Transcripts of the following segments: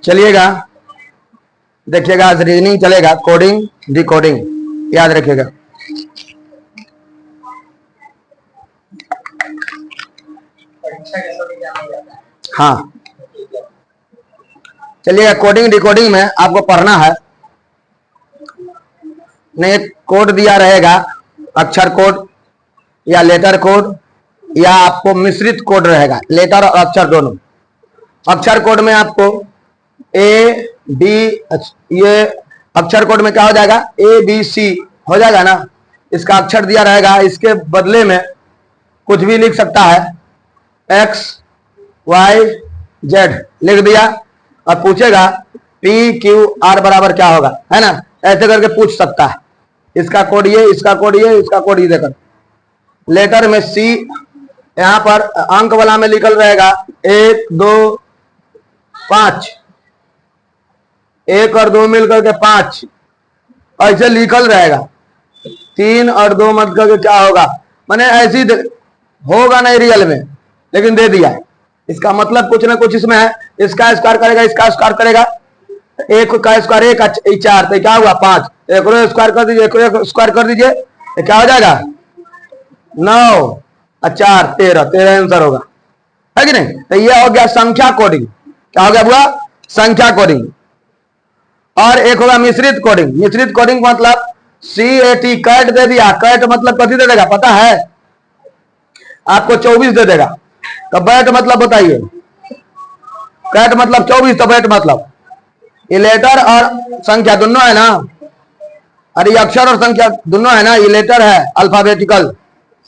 चलिएगा, देखिएगा आज रीजनिंग चलेगा, कोडिंग डिकोडिंग याद रखिएगा। हाँ चलिएगा, कोडिंग डिकोडिंग में आपको पढ़ना है। ने एक कोड दिया रहेगा, अक्षर कोड या लेटर कोड, या आपको मिश्रित कोड रहेगा, लेटर और अक्षर दोनों। अक्षर कोड में आपको ए बी, ये अक्षर कोड में क्या हो जाएगा, ए बी सी हो जाएगा ना। इसका अक्षर दिया रहेगा, इसके बदले में कुछ भी लिख सकता है, एक्स वाई जेड लिख दिया और पूछेगा पी क्यू आर बराबर क्या होगा, है ना। ऐसे करके पूछ सकता है। इसका कोड ये, इसका कोड ये, इसका कोड ये देकर। लेटर में सी, यहां पर अंक वाला में लिखल रहेगा 1 2 5, 1 और 2 मिलकर के 5, ऐसे लिखल रहेगा। 3 और 2 मत करके क्या होगा, माने ऐसी होगा नहीं रियल में, लेकिन दे दिया है। इसका मतलब कुछ ना कुछ इसमें है। इसका स्क्वायर करेगा, इसका स्क्वायर करेगा, 1 का स्क्वायर 1 4, तो क्या हुआ 5, एक स्क्वायर कर दीजिए, एक स्क्वायर कर दीजिए, तो क्या हो जाएगा 9 और 4 13 आंसर होगा, है कि नहीं। तो ये हो गया संख्या कोडिंग। क्या हो गया बुआ, संख्या कोडिंग। और एक होगा मिश्रित कोडिंग। मिश्रित कोडिंग मतलब CAT कैट दे दिया। कैट मतलब कथी दे देगा पता है आपको, 24 दे देगा। तो बैट मतलब बताइए, कैट मतलब 24, तो बैट मतलब ये लेटर और संख्या दोनों है ना, अरे ये अक्षर और संख्या दोनों है ना। ये लेटर है अल्फाबेटिकल,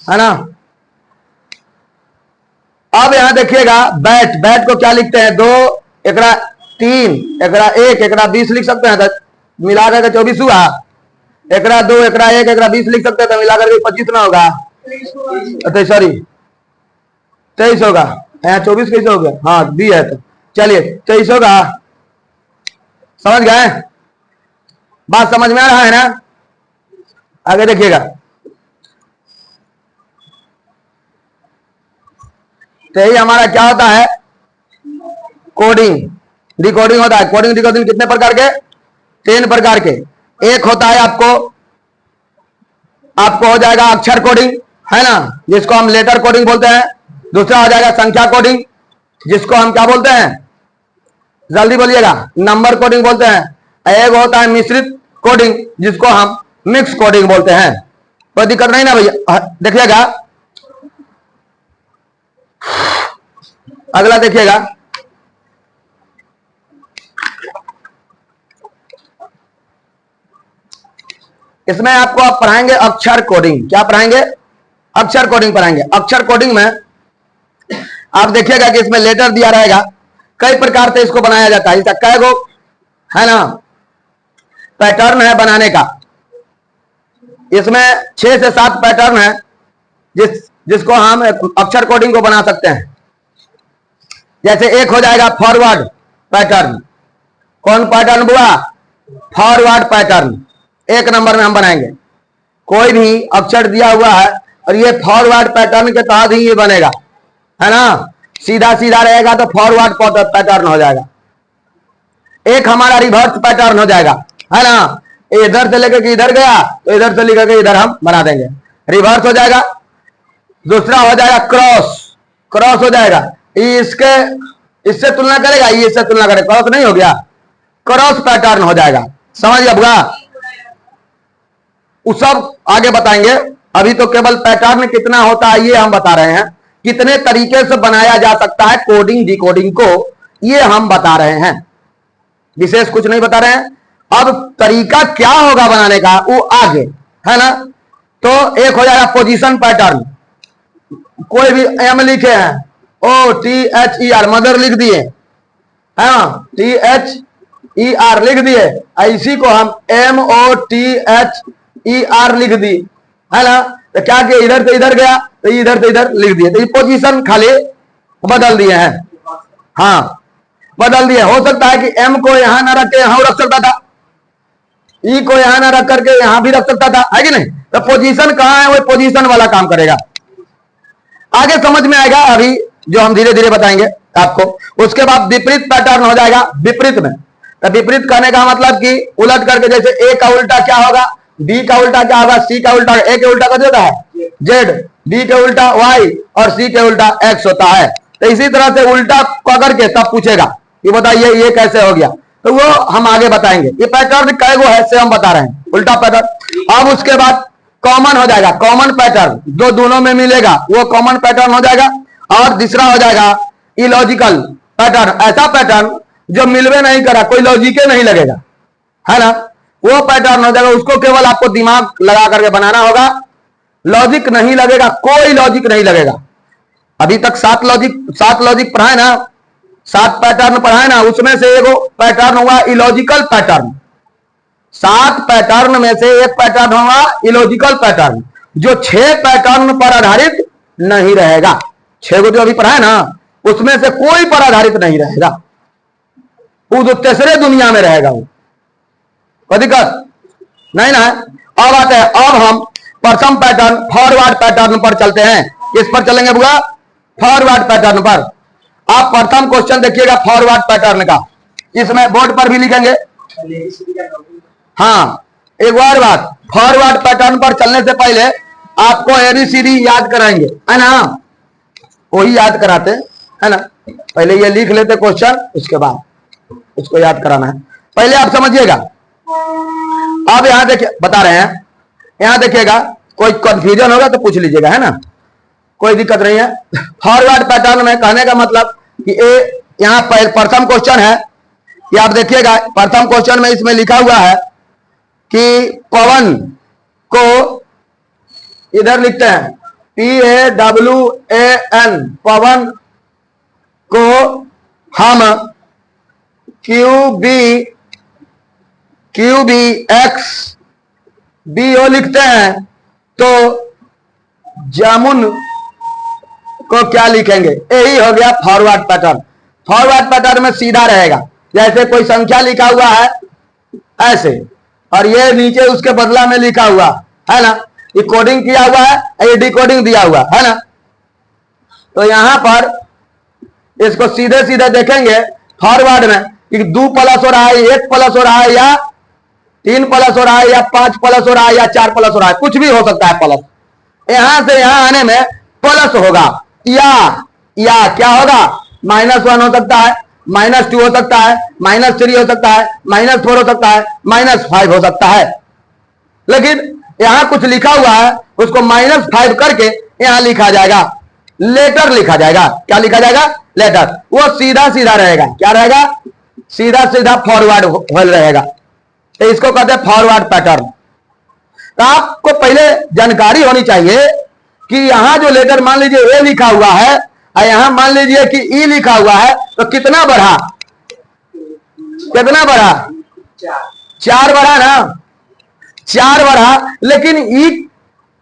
है ना। अब यहां देखिएगा बैट, बैट को क्या लिखते हैं, 2 एकड़ा 3 एकड़ा 1 एकड़ा 20 लिख सकते हैं, तो मिलाकर के 24 हुआ। एकड़ा 2 एकड़ा 1 एकड़ा 20 लिख सकते हैं, तो मिलाकर के 25 ना होगा, सॉरी 23 होगा। यहाँ 24 कैसे हो गया, हाँ बी है, तो चलिए 23 होगा। समझ गए, बात समझ में आ रहा है ना। आगे देखिएगा, तो यही हमारा क्या होता है, कोडिंग डिकोडिंग होता है। कोडिंग डिकोडिंग कितने प्रकार के, 3 प्रकार के। एक होता है आपको हो जाएगा अक्षर कोडिंग, है ना, जिसको हम लेटर कोडिंग बोलते हैं। दूसरा हो जाएगा संख्या कोडिंग, जिसको हम क्या बोलते हैं, जल्दी बोलिएगा, नंबर कोडिंग बोलते हैं। एक होता है मिश्रित कोडिंग, जिसको हम मिक्स कोडिंग बोलते हैं। कोई दिक्कत नहीं ना भैया। देखिएगा अगला, देखिएगा इसमें आपको आप पढ़ाएंगे अक्षर कोडिंग। क्या पढ़ाएंगे, अक्षर कोडिंग पढ़ाएंगे। अक्षर कोडिंग में आप देखिएगा कि इसमें लेटर दिया रहेगा, कई प्रकार से इसको बनाया जाता है। इसका कै गो है ना पैटर्न है बनाने का, इसमें 6 से 7 पैटर्न है जिसको हम अक्षर कोडिंग को बना सकते हैं। जैसे एक हो जाएगा फॉरवर्ड पैटर्न। कौन पैटर्न हुआ, फॉरवर्ड पैटर्न। 1 नंबर में हम बनाएंगे। कोई भी अक्षर दिया हुआ है और ये फॉरवर्ड पैटर्न के तहत ही ये बनेगा, है ना। सीधा सीधा रहेगा तो फॉरवर्ड पैटर्न हो जाएगा। एक हमारा रिवर्स पैटर्न हो जाएगा, है ना। इधर से लेकर के इधर गया तो इधर से लेकर के इधर हम बना देंगे, रिवर्स हो जाएगा। दूसरा हो जाएगा क्रॉस, क्रॉस हो जाएगा। इससे तुलना करेगा, ये इससे तुलना करेगा, क्रॉस नहीं हो गया, क्रॉस पैटर्न हो जाएगा। समझ गया, उस सब आगे बताएंगे। अभी तो केवल पैटर्न कितना होता है ये हम बता रहे हैं, कितने तरीके से बनाया जा सकता है कोडिंग डिकोडिंग को, ये हम बता रहे हैं, विशेष कुछ नहीं बता रहे हैं। अब तरीका क्या होगा बनाने का वो आगे, है ना। तो एक हो जाएगा पोजीशन पैटर्न। कोई भी एम लिखे हैं, OTHER मदर लिख दिए, है ना, THER लिख दिए, इसी को हम MOTHER लिख दी, है ना। तो क्या किया, इधर से इधर गया तो इधर से इधर लिख दिए, तो ये पोजीशन खाली बदल दिए हैं। हाँ बदल दिए। हो सकता है कि M को यहां ना रख के यहां रख सकता था, E को यहां ना रख करके यहां भी रख सकता था, है कि नहीं। तो पोजीशन कहां है, वो पोजीशन वाला काम करेगा। आगे समझ में आएगा, अभी जो हम धीरे धीरे बताएंगे। आपको। उसके बाद विपरीत पैटर्न हो जाएगा विपरीत में। तो विपरीत कहने का मतलब कि उलट करके, जैसे ए का उल्टा क्या होगा, बी का उल्टा क्या होगा, सी का उल्टा, ए के उल्टा क्या होता है जेड, बी के उल्टा वाई और सी के उल्टा एक्स होता है। तो इसी तरह से उल्टा पकड़ के तब पूछेगा कि बताइए ये कैसे हो गया, तो वो हम आगे बताएंगे। ये पैटर्न कै गो है से हम बता रहे हैं, उल्टा पैटर्न। अब उसके बाद कॉमन हो जाएगा, कॉमन पैटर्न जो दोनों में मिलेगा वो कॉमन पैटर्न हो जाएगा। और दूसरा हो जाएगा इलॉजिकल पैटर्न, ऐसा पैटर्न जो मिलवे नहीं करा, कोई लॉजिक नहीं लगेगा, है ना, वो पैटर्न हो जाएगा। उसको केवल आपको दिमाग लगा करके बनाना होगा, लॉजिक नहीं लगेगा, कोई लॉजिक नहीं लगेगा। अभी तक 7 लॉजिक पढ़ाए ना, 7 पैटर्न पढ़ाए ना, उसमें से एक पैटर्न हुआ इलॉजिकल पैटर्न। 7 पैटर्न में से एक पैटर्न हुआ इलॉजिकल पैटर्न, जो 6 पैटर्न पर आधारित नहीं रहेगा। 6 को जो अभी पढ़ाए ना, उसमें से कोई पर आधारित नहीं रहेगा, वो जो तीसरे दुनिया में रहेगा, वो कोई दिक्कत नहीं ना। अब आते हैं, अब हम प्रथम पैटर्न फॉरवर्ड पैटर्न पर चलते हैं। किस पर चलेंगे बुआ? फॉरवर्ड पैटर्न पर। आप प्रथम क्वेश्चन देखिएगा फॉरवर्ड पैटर्न का, इसमें बोर्ड पर भी लिखेंगे। हाँ, एक और बात, फॉरवर्ड पैटर्न पर चलने से पहले आपको ABCD याद कराएंगे, है ना, वही याद कराते है ना। पहले ये लिख लेते क्वेश्चन, उसके बाद उसको याद कराना है। पहले आप समझिएगा। अब यहां देखिए, बता रहे हैं, यहां देखिएगा, कोई कंफ्यूजन होगा तो पूछ लीजिएगा, है ना, कोई दिक्कत नहीं है। फॉरवर्ड पैटर्न में कहने का मतलब कि यहां प्रथम क्वेश्चन है कि आप देखिएगा, प्रथम क्वेश्चन में इसमें लिखा हुआ है कि पवन को, इधर लिखते हैं PAWAN, पवन को हम QBXBO लिखते हैं, तो जामुन को क्या लिखेंगे? यही हो गया फॉरवर्ड पैटर्न। फॉरवर्ड पैटर्न में सीधा रहेगा, जैसे कोई संख्या लिखा हुआ है ऐसे, और ये नीचे उसके बदला में लिखा हुआ है ना, ये कोडिंग किया हुआ है, ये डिकोडिंग दिया हुआ है ना। तो यहां पर इसको सीधे सीधे देखेंगे फॉरवर्ड में कि 2 प्लस हो रहा है, 1 प्लस हो रहा है, या 3 प्लस हो रहा है, या 5 प्लस हो रहा है, या 4 प्लस हो रहा है, कुछ भी हो सकता है प्लस। यहां से यहां आने में प्लस होगा, या क्या होगा, -1 हो सकता है, -2 हो सकता है, -3 हो सकता है, -4 हो सकता है, -5 हो सकता है। लेकिन यहां कुछ लिखा हुआ है, उसको -5 करके यहां लिखा जाएगा, लेटर लिखा जाएगा। क्या लिखा जाएगा? लेटर। वो सीधा सीधा रहेगा, क्या रहेगा? सीधा सीधा फॉरवर्ड रहेगा। तो इसको कहते हैं फॉरवर्ड पैटर्न। तो आपको पहले जानकारी होनी चाहिए कि यहां जो लेटर मान लीजिए ए लिखा हुआ है, और यहां मान लीजिए कि ई लिखा हुआ है, तो कितना बढ़ा? कितना बढ़ा? 4 बढ़ा ना, 4 बढ़ा। लेकिन ई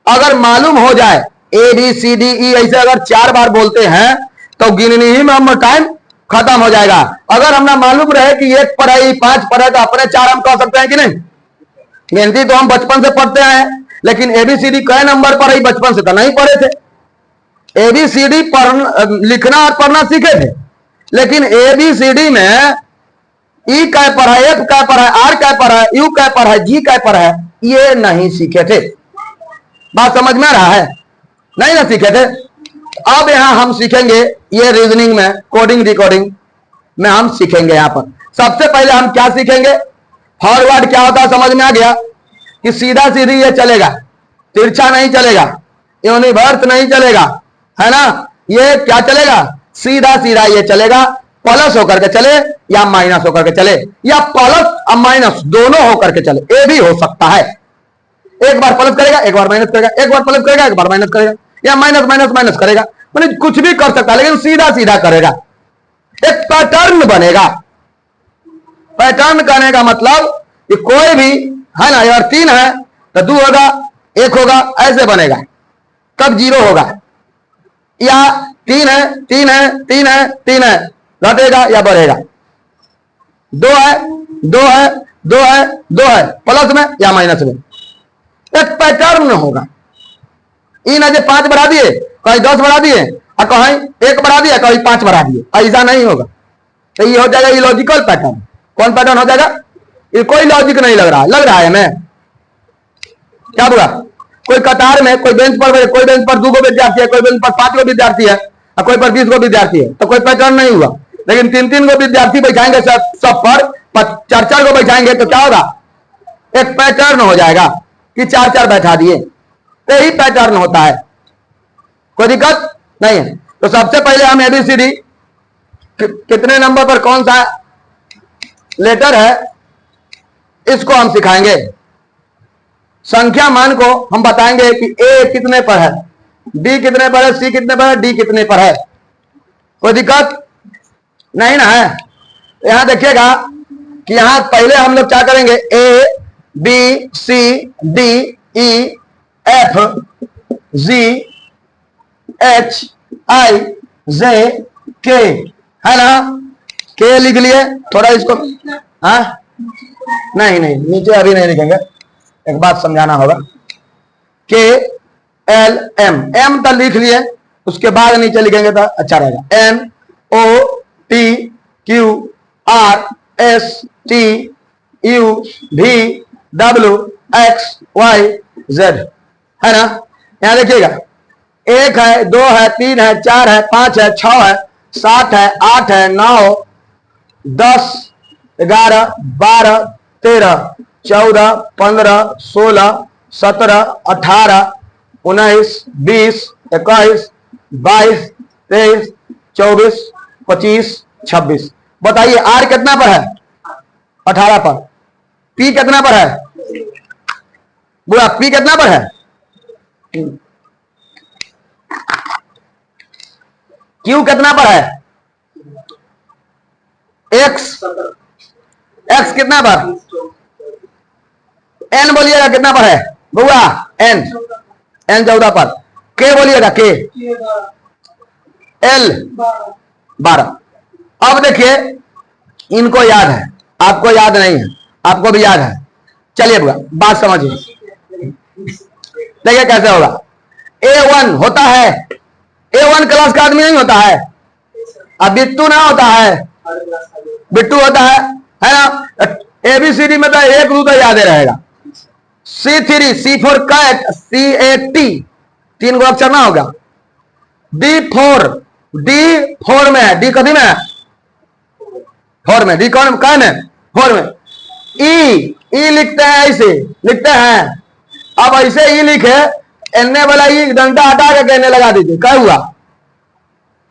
अगर मालूम हो जाए, ABCDE ऐसे अगर 4 बार बोलते हैं तो गिननी ही में हम टाइम खत्म हो जाएगा। अगर हमने मालूम रहे कि 1 पर है, 5 पर है, तो अपने 4 हम कह सकते हैं कि नहीं? गिनती तो हम बचपन से पढ़ते हैं, लेकिन ABCD कई नंबर पर ही बचपन से तो नहीं पढ़े थे। ABCD लिखना और पढ़ना सीखे थे, लेकिन ABCD में E कै पर है, F कै पर है, R कै पर है, U कै पर है, G कै पर है, ये नहीं सीखे थे। बात समझ में आ रहा है? नहीं ना सीखे थे। अब यहां हम सीखेंगे, ये रीजनिंग में, कोडिंग डिकोडिंग में हम सीखेंगे। यहां पर सबसे पहले हम क्या सीखेंगे? फॉरवर्ड क्या होता है समझ में आ गया कि सीधा सीधी ये चलेगा, तिरछा नहीं चलेगा, यूनिवर्स नहीं चलेगा, है ना। ये क्या चलेगा? सीधा सीधा ये चलेगा, प्लस होकर के चले या माइनस होकर के चले, या प्लस और माइनस दोनों होकर के चले, ये भी हो सकता है। एक बार प्लस करेगा, एक बार माइनस करेगा, एक बार प्लस करेगा, एक बार माइनस करेगा, या माइनस माइनस माइनस करेगा, मतलब कुछ भी कर सकता है, लेकिन सीधा सीधा करेगा। एक पैटर्न बनेगा। पैटर्न करने का मतलब कि कोई भी, है ना, अगर 3 है तो 2 होगा, 1 होगा, ऐसे बनेगा। कब 0 होगा? या 3 है, 3 है, 3 है, 3 है, घटेगा या बढ़ेगा। 2 है, 2 है, 2 है, 2 है, प्लस में या माइनस में, एक पैटर्न होगा। इन अजय 5 बढ़ा दिए, कहीं 10 बढ़ा दिए, और कहीं 1 बढ़ा दिया, कहीं 5 बढ़ा दिए, ऐसा नहीं होगा। तो ये हो जाएगा इलॉजिकल पैटर्न। कौन पैटर्न हो जाएगा? ये कोई लॉजिक नहीं लग रहा है, हमें क्या हुआ? कोई कतार में, कोई बेंच पर, कोई बेंच पर 2 गो विद्यार्थी है, कोई बेंच पर 5 गो विद्यार्थी है, और कोई पर 20 गो विद्यार्थी है, तो कोई पैटर्न नहीं हुआ। लेकिन 3-3 गो विद्यार्थी बैठाएंगे सब पर 4-4 गो बैठाएंगे तो क्या होगा? एक पैटर्न हो जाएगा कि 4-4 बैठा दिए, तो यही पैटर्न होता है, कोई दिक्कत नहीं है। तो सबसे पहले हम ABCD कितने नंबर पर कौन सा लेटर है इसको हम सिखाएंगे। संख्या मान को हम बताएंगे कि A कितने पर है, B कितने पर है, C कितने पर है, D कितने पर है, कोई दिक्कत नहीं ना है। यहां देखिएगा कि यहां पहले हम लोग क्या करेंगे, A B C D E F G H I J K है ना, K लिख लिए थोड़ा इसको। हाँ नहीं नीचे अभी नहीं लिखेंगे, एक बात समझाना होगा। K L M, M तो लिख लिए, उसके बाद नीचे लिखेंगे तो अच्छा रहेगा। N O P Q R S T U V W X Y Z है ना। यहां देखिएगा 1 है, 2 है, 3 है, 4 है, 5 है, 6 है, 7 है, 8 है, 9 10 11 12 13 14 15 16 17 18 19 20 21 22 23 24 25 26। बताइए आर कितना पर है? 18 पर। पी कितना पर है? बुरा पी कितना पर है? क्यू कितना पर है? एक्स कितना पर? एन बोलिएगा कितना पर है बुआ? एन 14 पर। के बोलिएगा के? एल 12। अब देखिए इनको याद है, आपको याद नहीं है, आपको भी याद है। चलिए बुआ बात समझिए, देखिए कैसे होगा। A1 होता है, A1 क्लास का आदमी नहीं होता है, अब बिट्टू ना होता है, बिट्टू होता है ना। ABCD में तो 1 2 तो याद रहेगा। C3 C for cat, CAT 3 गो अक्षर ना होगा। D4 में है, D कभी में है? 4 में। D कौन कौन है? 4 में। E लिखते हैं, ऐसे लिखते हैं। अब ऐसे E लिखे, एने वाला E डंडा हटा के कहने लगा दीजिए, क्या हुआ?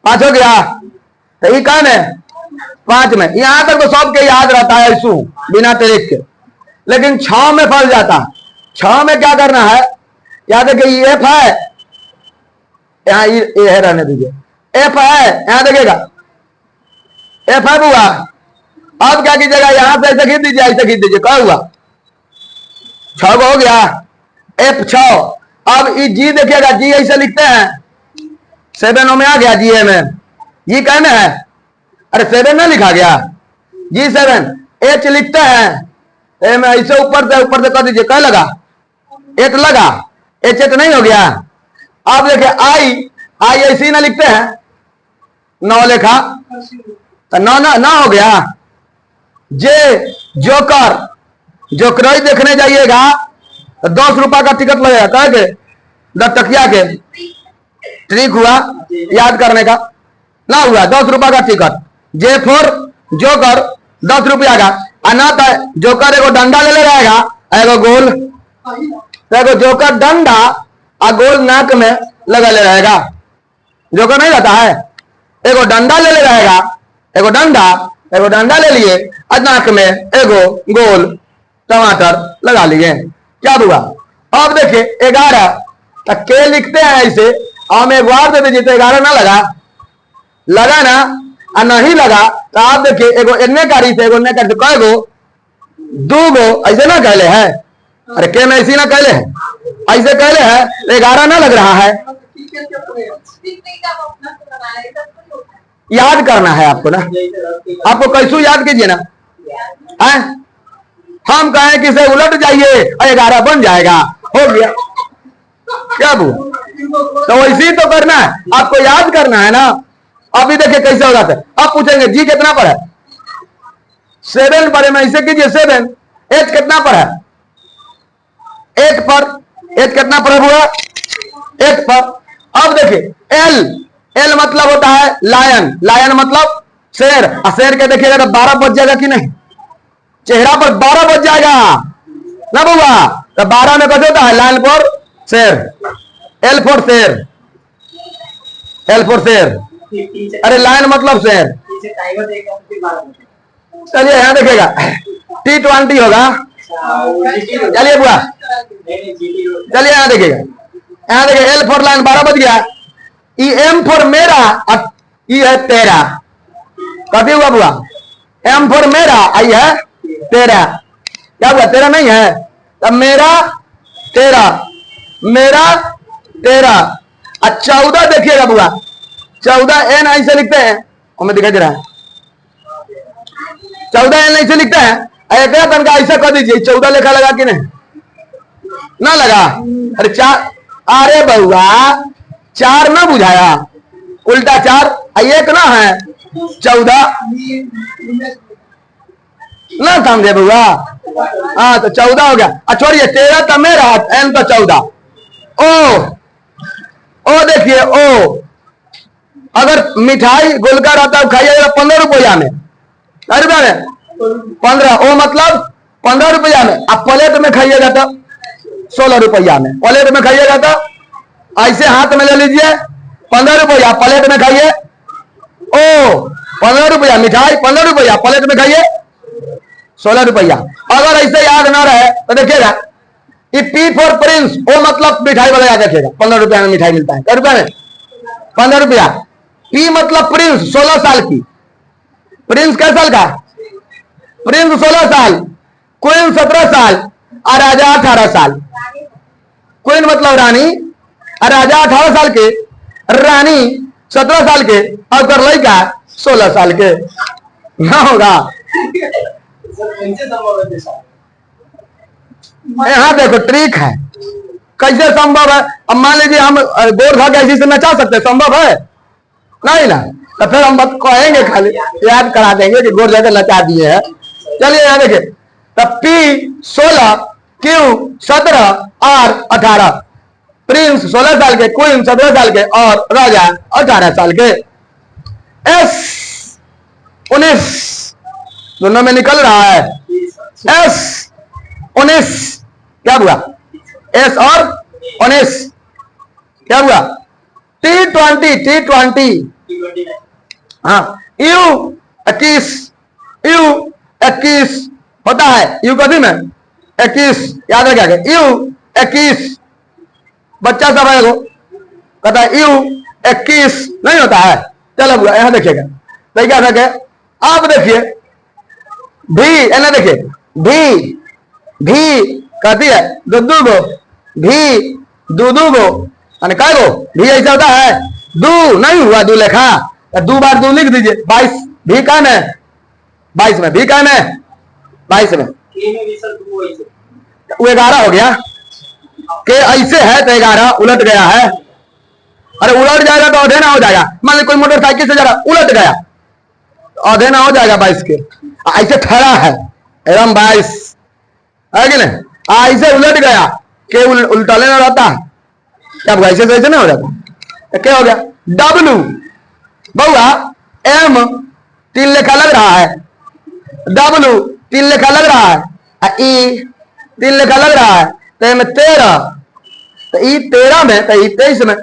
5 हो गया। तो E कौन है? 5 में। यहां तक तो सबके याद रहता है ऐसू बिना तरीक के, लेकिन 6 में फंस जाता है। 6 में क्या करना है? याद है कि F है, यहां ए है, रहने दीजिए। F है, यहां देखिएगा F है बुआ। अब क्या कीजिएगा, यहां से ऐसे खींच दीजिए, ऐसे खींच दीजिए, क्या हुआ? 6 हो गया। F6। अब G देखिएगा, G ऐसे लिखते हैं, 7 में आ गया G में। G कहना है, अरे 7 में लिखा गया, G7। H लिखते हैं, में ऐसे ऊपर से कर दीजिए, क्या लगा? 1 लगा, H नहीं हो गया। अब देखिए I ऐसे ही ना लिखते हैं, 9 लिखा तो 9 हो गया। J जोकर देखने जाइएगा तो 10 रुपए का टिकट लगेगा, कह के 10 टकिया के। ट्रिक हुआ याद करने का ना, हुआ 10 रुपए का टिकट। J4 जोकर 10 रुपया का, ना तो जोकर एगो डंडा ले रहेगा, एगो गोल, तो एगो जोकर डंडा और गोल नाक में लगा ले रहेगा। जोकर नहीं रहता है, एगो डंडा ले रहेगा, एगो डंडा ले लिए और नाक में एगो गोल टमाटर लगा लिए। क्या हुआ? अब देखिए 11 तो के लिखते हैं ऐसे, हम एक बार दे दीजिए तो 11 ना लगा ना, और नहीं लगा तो आप देखिए एगो एन्ने कारी से एगो कारी से, कई गो? 2 गो ऐसे ना कहले है। अरे के में ऐसी ना कहले है, ऐसे कहले है, 11 ना लग रहा है। याद करना है आपको ना, आपको कैसू याद कीजिए ना है? हम कहें कि से उलट जाइए और 11 बन जाएगा, हो गया। क्या हुआ? तो वैसे ही तो करना है, आपको याद करना है ना। अभी देखिए कैसे हो जाता है। अब पूछेंगे जी कितना पर है, 7 पर है, मैं इसे कीजिए 7। एच कितना पर है, 8 पर। एच कितना पर हुआ, 8 पर। अब देखिए एल, एल मतलब होता है लायन, लायन मतलब शेर। और शेर के देखिएगा तो 12 बज जाएगा कि नहीं, चेहरा पर 12 बज जाएगा ना बुआ। तो 12 में कैसे होता है, लाइन फॉर शेर, एल फॉर शेर, एल फॉर शेर। अरे लाइन मतलब शेर। चलिए यहां देखिएगा T20 होगा। चलिए बुआ, चलिए यहां देखिएगा, यहां देखिए एल फॉर लाइन 12 बज गया। ई एम फॉर मेरा, अब ई है तेरा। कभी हुआ बुआ, एम फॉर मेरा, आई है तेरा। क्या हुआ, तेरा नहीं है, तब मेरा तेरा, मेरा तेरा। 14 देखिएगा बुआ, 14 एन ऐसे लिखते हैं, हमें दिखाई दे रहा है 14 एन ऐसे लिखते हैं। एक तनका ऐसा कर दीजिए, 14 लिखा लगा कि नहीं, ना लगा। अरे 4, अरे बहुआ 4 ना बुझाया, उल्टा 4, एक ना है 14 ना समझे बुआ। हाँ तो 14 हो गया। छोड़िए 13 तो मेरा, एन तो 14। ओ देखिए ओ, अगर मिठाई गोलका रहता है खाइएगा 15 रुपया में, 15। ओ मतलब 15 रुपया में। अब प्लेट में खाइएगा तो 16 रुपया में। प्लेट में खाइएगा तो ऐसे हाथ में ले लीजिए, 15 रुपया प्लेट में खाइए। ओ 15 रुपया मिठाई, 15 रुपया प्लेट में खाइए, 16 रुपया। अगर ऐसे याद ना रहे तो देखिएगा पी फॉर प्रिंस, ओ मतलब मिठाई वाला याद रखिएगा, 15 रुपया में मिठाई मिलता है। क्या रुपया में, 15 रुपया। पी मतलब प्रिंस, 16 साल की। प्रिंस कै साल का, प्रिंस 16 साल, क्वीन 17 साल और राजा 18 साल। क्वीन मतलब रानी, और राजा 18 साल के, रानी 17 साल के, और कर लड़का 16 साल के। ना होगा। यहाँ देखो ट्रिक है, कैसे संभव है। अब मान लीजिए हम गोर खा के ऐसी से नचा सकते, संभव है नहीं ना, तो फिर हम कहेंगे, खाली याद करा देंगे कि गोर जगह नचा दिए हैं। चलिए यहाँ देखिए, तब P 16, Q 17 और 18। प्रिंस 16 साल के, क्वीन 17 साल के और राजा 18 साल के। S 19 दोनों में निकल रहा है। S 19 क्या हुआ, S और 19 क्या हुआ, T20 हाँ। U 21, U 21 होता है, U कभी में 21 याद रखा गया। U 21 बच्चा सब है वो कहता है U 21 नहीं होता है। चलो बुआ यहां देखिएगा, तो क्या रखे। आप देखिए भी, है ना, देखिए भी कहती है दो गो, भी दो गो, क्या गो भी ऐसा होता है। दू नहीं हुआ, दू लिखा, 2 बार 2 लिख दीजिए। 22 भी का में, 22 में भी का में, 22 में वो 11 हो गया। के ऐसे है तो 11 उलट गया है। अरे उलट जाएगा तो आधे ना हो जाएगा। मान लीजिए कोई मोटरसाइकिल से जा रहा उलट गया, आधे ना हो जाएगा 22 के। ऐसे खड़ा है एकदम 22 है कि नहीं, ऐसे उलट गया के उल्टा लेना रहता है। क्या ऐसे ऐसे ना हो जाता, क्या हो गया। W बहुआ M 3 लेखा लग रहा है, W 3 लेखा लग रहा है, E 3 लेखा लग रहा है, तो में 13, तो E 13 में, तो E 23 में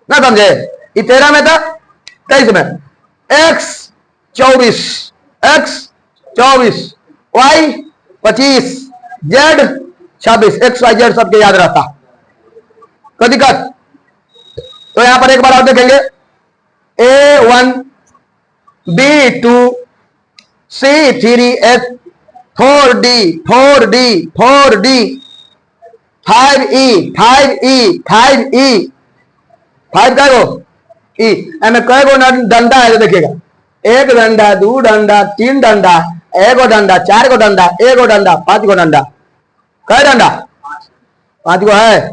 ना समझे। E 13 में था 23 में। X 24, Y 25, Z 26। X Y Z सबके याद रहता, कोई दिक्कत। तो यहां पर एक बार और देखेंगे, A1 B2 C3 H 4D 5E 5E 5 का गो E में कई गो डंडा है, देखिएगा 1 डंडा 2 डंडा 3 डंडा, 1 डंडा 4 गो डंडा, 1 डंडा 5 गो डंडा। कई डंडा, 5 गो है।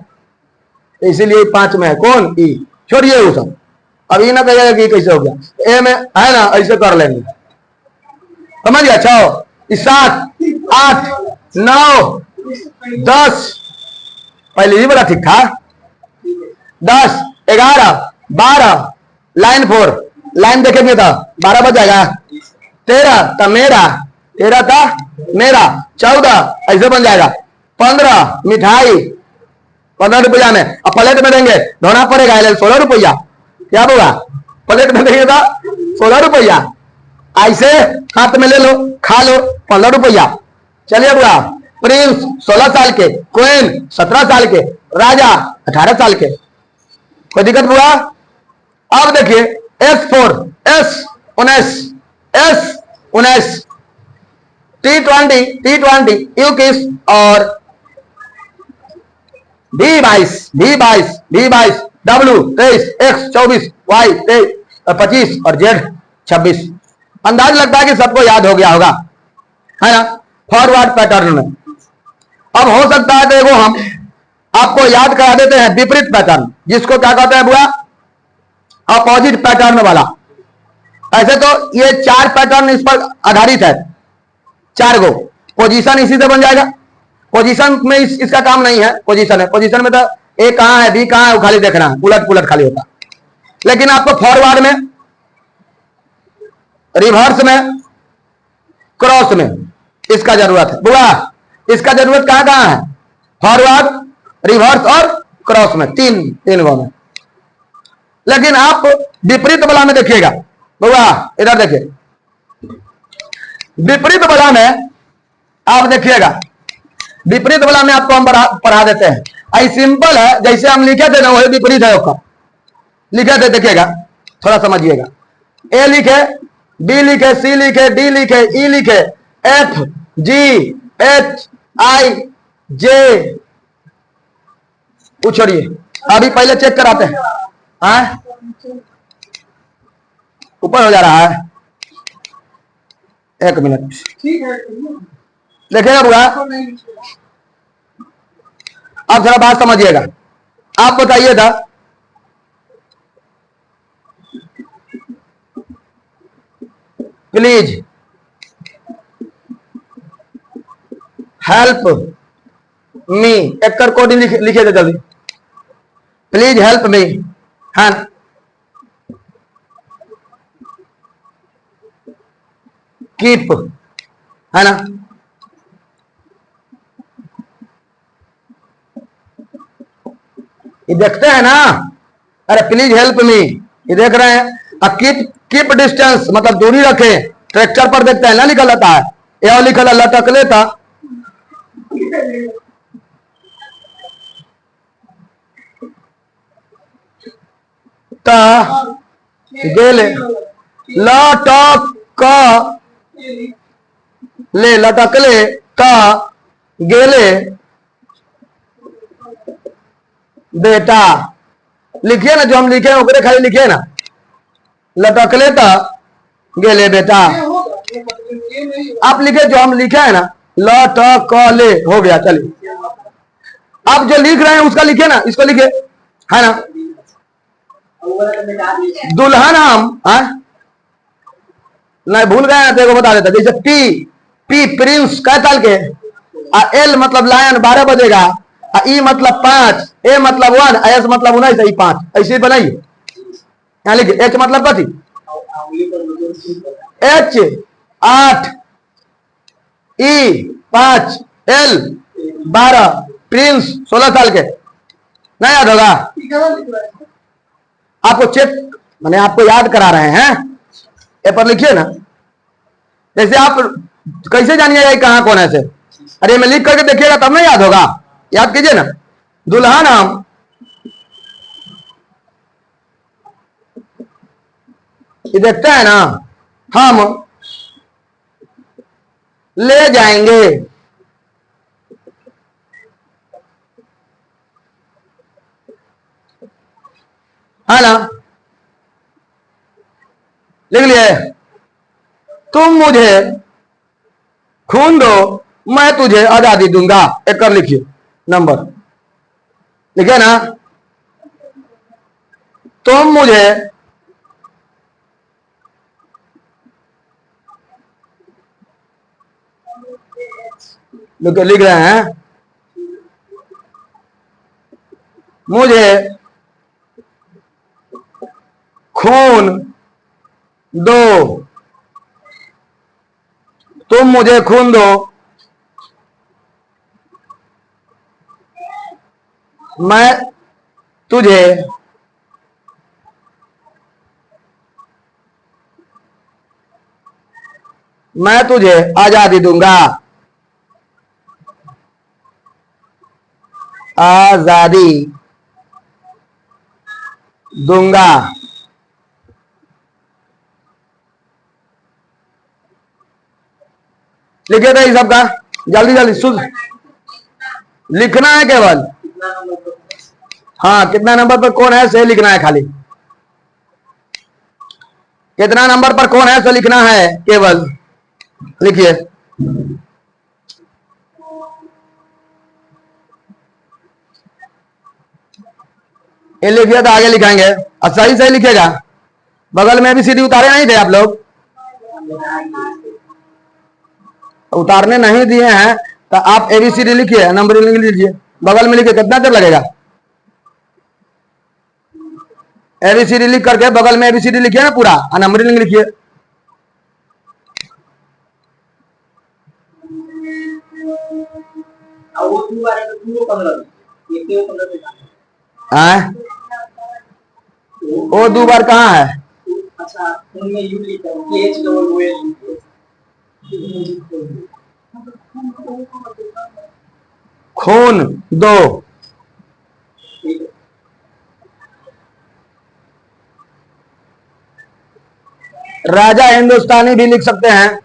तो इसीलिए 5 में है कौन, ई। छोड़िए वो सब, अब ये ना कहिएगा कि कैसे हो गया, ए में है ना, ऐसे कर लेंगे, समझ गया। 6 7 8 9 10, पहले ही बड़ा ठीक था, 10 11 12, लाइन 4, लाइन देखेंगे तो 12 बज जाएगा, 13 था मेरा, 13 था मेरा, 14 ऐसे बन जाएगा, 15 मिठाई 15 रुपया में, अब प्लेट में देंगे धोना पड़ेगा 16 रुपया, क्या होगा, प्लेट में देंगे तो 16 रुपया, ऐसे हाथ में ले लो खा लो 15 रुपया। चलिए बुआ, प्रिंस 16 साल के, क्वीन 17 साल के, राजा 18 साल के, कोई दिक्कत बुआ। अब देखिए S4 S 19 T20 U21 और B22 W 23 X 24 Y 25 और Z 26। अंदाज लगता है कि सबको याद हो गया होगा, है ना, फॉरवर्ड पैटर्न में। अब हो सकता है देखो हम आपको याद करा देते हैं विपरीत पैटर्न, जिसको क्या कहते हैं बुआ, अपोजिट पैटर्न वाला। ऐसे तो ये 4 पैटर्न इस पर आधारित है, 4 गो पोजीशन इसी से बन जाएगा। पोजीशन में इसका काम नहीं है, पोजीशन है, पोजीशन में तो ए कहां है बी कहां है वो खाली देखना है, उलट पुलट खाली होता। लेकिन आपको फॉरवर्ड में, रिवर्स में, क्रॉस में इसका जरूरत है बुआ। इसका जरूरत कहां कहां है, फॉरवर्ड, रिवर्स और क्रॉस में, तीन गो में। लेकिन आप विपरीत बला में देखिएगा बुआ, इधर देखिए, विपरीत बला में आप देखिएगा, विपरीत बला में आपको हम पढ़ा देते हैं। आई सिंपल है, जैसे हम लिखे थे ना वही विपरीत है उसका, लिखे थे, देखिएगा थोड़ा समझिएगा। ए लिखे, बी लिखे, सी लिखे, डी लिखे, ई लिखे, एफ जी एच आई जे, छोड़िए अभी पहले चेक कराते हैं। ऊपर हो जा रहा है, 1 मिनट देखिएगा बुआ। अब जरा बात समझिएगा, आप बताइए था प्लीज हेल्प मी, एक कर कोड लिखे थे जल्दी, प्लीज हेल्प मी, हाँ कीप, है ना, ये देखते हैं ना, अरे प्लीज हेल्प मी ये देख रहे हैं। कीप डिस्टेंस मतलब दूरी रखें, ट्रैक्टर पर देखते हैं ना लिखा रहता है, यह लिखा लटक लेता, गेले लटक ले, लटक ले ता गेले बेटा, लिखिए ना जो हम लिखे ओकरे खाली लिखिए ना, लटक ले ता गेले बेटा। आप लिखे जो हम लिखे है ना, लटक ले, हो गया। चलिए आप जो लिख रहे हैं उसका लिखिए ना, इसको लिखिए, है ना। दुल्हन हम नहीं भूल गए हैं, देखो बता देता, जैसे पी प्रिंस कै साल के, एल मतलब लायन 12 बजेगा, ई मतलब 5, ए मतलब 1, एस मतलब 19, 5 ऐसे बनाइए। यहाँ लिखिए एच मतलब कथी, एच 8, ई 5, एल 12, प्रिंस 16 साल के। नहीं याद होगा आपको, चेक मैंने आपको याद करा रहे हैं, ए पर लिखिए ना। जैसे आप कैसे जानिएगा कहां कौन है से, अरे मैं लिख करके देखिएगा तब नहीं याद होगा, याद कीजिए ना। दुल्हन हम ये देखते हैं ना, हम ले जाएंगे, है ना, लिख लिए। तुम मुझे खून दो मैं तुझे आजादी दूंगा, एक कर लिखिए नंबर, लिखे ना। तुम मुझे लिख रहे हैं, मुझे खून दो, तुम मुझे खून दो, मैं तुझे आजादी दूंगा, आजादी दूंगा। लिखे थे इस सब का, जल्दी जल्दी सुन लिखना है केवल। हाँ, कितना नंबर पर कौन है से लिखना है, खाली कितना नंबर पर कौन है से लिखना है केवल। लिखिए, ये लिखिए तो आगे लिखाएंगे और सही सही लिखिएगा। बगल में भी सीधी उतारे नहीं थे आप लोग, उतारने नहीं दिए हैं तो आप एबीसीडी लिखिए, नंबरिंग लिख लीजिए, बगल में लिखिए, कितना देर लगेगा। एबीसीडी लिख करके बगल में एबीसीडी लिखिए ना पूरा, और नंबरिंग लिखिए। वो दो बार कहाँ है? खून दो, राजा हिंदुस्तानी भी लिख सकते हैं,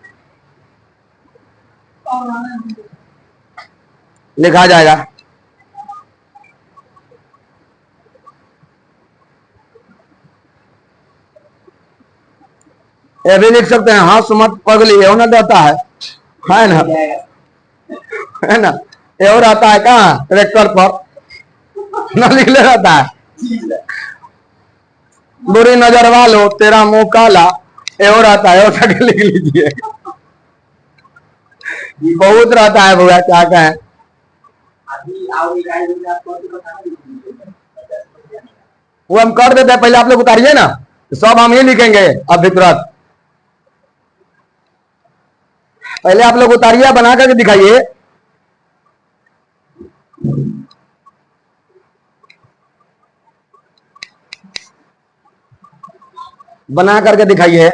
लिखा जाएगा। ये भी लिख सकते हैं, हाँ सुमत पगली होना देता है ना, है ना, ये और आता है कहाँ ट्रैक्टर पर ना लिख ले रहता है। बुरी नजर वालो तेरा मुंह काला, ये और आता है, और लिख लीजिए। बहुत रहता है भैया, क्या कहें। वो हम कर देते हैं, पहले आप लोग उतारिए ना, सब हम ही लिखेंगे अभी तुरंत। पहले आप लोग उतारिए, बना करके दिखाइए। बना करके दिखाइए।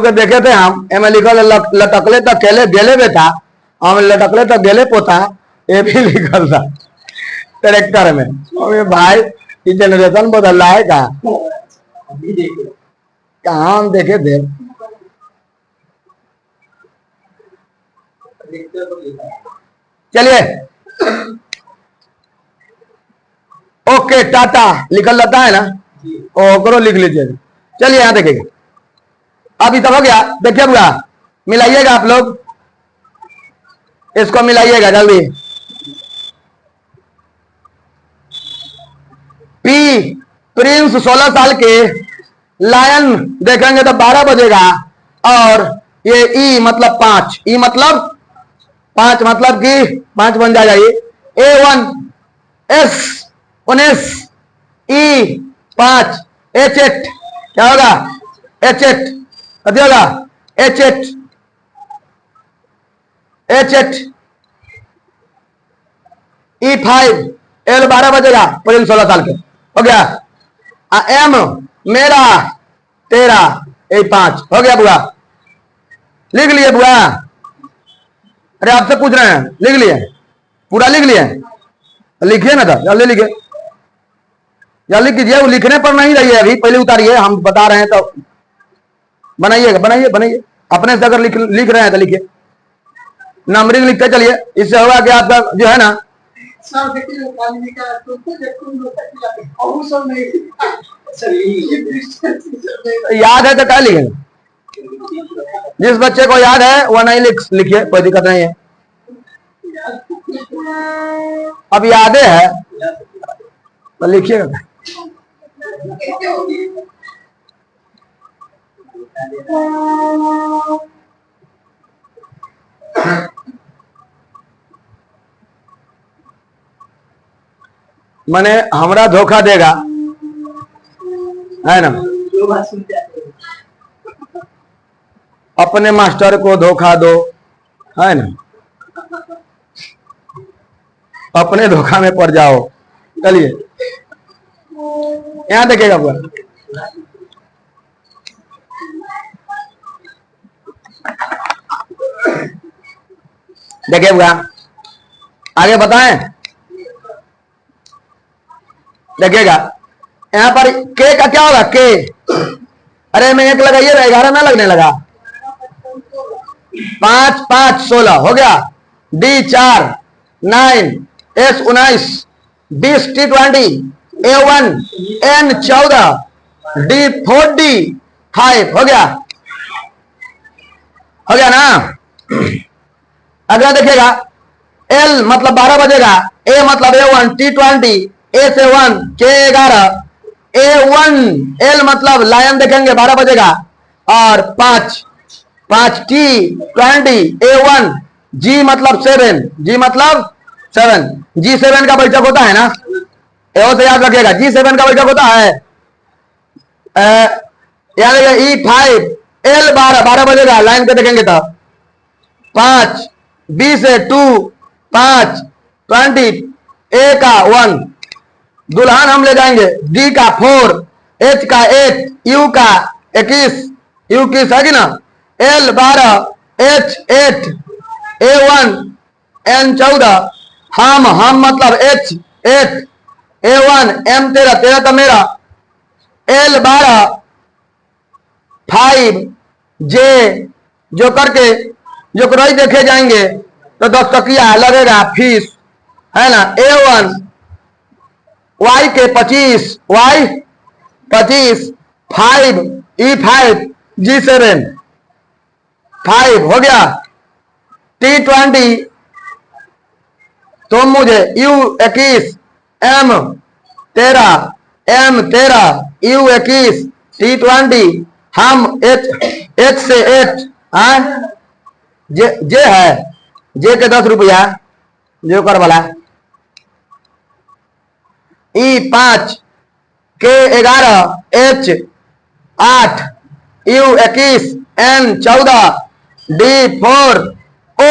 के देखे थे हम, एम लिखल लटकले तक केले गेले बेटा, हम लटकले तक गेले पोता, ये भी लिखल था ट्रैक्टर में। भाई ये जनरेशन बदल रहा है कहाँ हम देखे थे। चलिए, ओके टाटा लिखल रहता है ना, ओ लिख लीजिए। चलिए यहाँ देखिए, अभी तक हो गया। देखिए बुआ, मिलाइएगा आप लोग, इसको मिलाइएगा जल्दी। पी प्रिंस 16 साल के, लायन देखेंगे तो 12 बजेगा, और ये ई मतलब 5, ई मतलब 5 मतलब कि 5 बन जाएगा ये। A1 S 19 E 5 H8 क्या होगा, H8 कभी होगा, H8 E5 L 12 बजेगा, प्रिंस 16 साल के हो गया। M मेरा 13 A5 हो गया बुआ, लिख लिए बुआ। अरे आपसे पूछ रहे हैं, लिख लिए, पूरा लिख लिए, लिखिए ना, था जल्दी लिखिए, जल्दी कीजिए। वो लिखने पर नहीं रहिए, अभी पहले उतारिए, हम बता रहे हैं तो बनाइएगा, बनाइए बनाइए, अपने से अगर लिख रहे हैं तो लिखिए, नंबरिंग लिखते चलिए। इससे होगा कि आपका जो है ना याद है तो क्या लिखेंगे? जिस बच्चे को याद है वो नहीं लिखिए, कोई दिक्कत नहीं है। अब यादें है तो लिखिएगा। माने हमरा धोखा देगा, है ना? अपने मास्टर को धोखा दो, है ना? अपने धोखा में पड़ जाओ। चलिए यहां देखिएगा बुआ, देखिए बुआ आगे बताएं। देखिएगा यहां पर के का क्या होगा? के, अरे मैं एक लगाइए ना, 11 ना लगने लगा। 5 5 16 हो गया। D 4 9 S 19 20 T 20 A1 N 14 D 45 हो गया ना? अगला देखिएगा L मतलब 12 बजेगा, A मतलब A1 T20 A से 1 K 11 A1 L मतलब लायन देखेंगे 12 बजेगा, और 5 T20 A1 G मतलब 7 G मतलब 7 G7 का बैठक होता है ना, एओ से याद रखिएगा। G7 का बैठक होता है, याद रखिएगा। E5 L 12 बजेगा, लाइन पे देखेंगे तो 5 B से 2 5 20 A का 1 दुल्हन हम ले जाएंगे, D का 4 H का 8 U का 21 U की है ना, L 12 H 8 A1 N 14 हम मतलब H 8 A1 M 13 तो मेरा L 12 5 J जो करके जो करोई देखे जाएंगे तो 10 टकिया लगेगा फीस, है ना। A1 Y के 25 Y 25 5 E5 G7 5 हो गया। T20 तो मुझे U 21 M 13 U 21 T20 हम H से 8 जे है, जे के 10 रुपया जो कर वाला। E5 K 11 H 8 U 21 N 14 D 4 O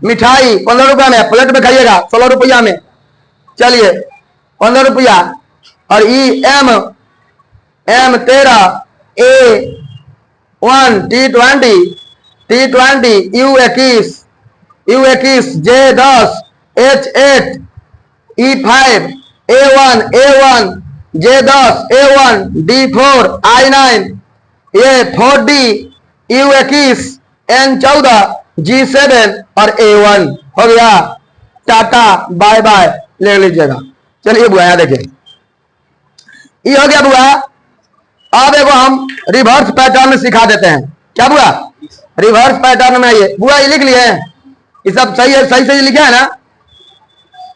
मिठाई 15 रुपया में, प्लेट में खाइएगा 16 रुपया में, चलिए 15 रुपया। और M 13 A1 T20 U 21 J 10 H 8 E5 A1 J 10 A1 D 4 I9 ये 4D U 21 N 14 G7 और A1 हो गया। टाटा बाय बाय ले लीजिएगा। चलिए बुआ यहां देखिए, ये हो गया बुआ। अब एगो हम रिवर्स पैटर्न सिखा देते हैं। क्या बुआ? रिवर्स पैटर्न में आइए बुआ। ये लिख लिए ये सब सही है? सही सही लिखे है ना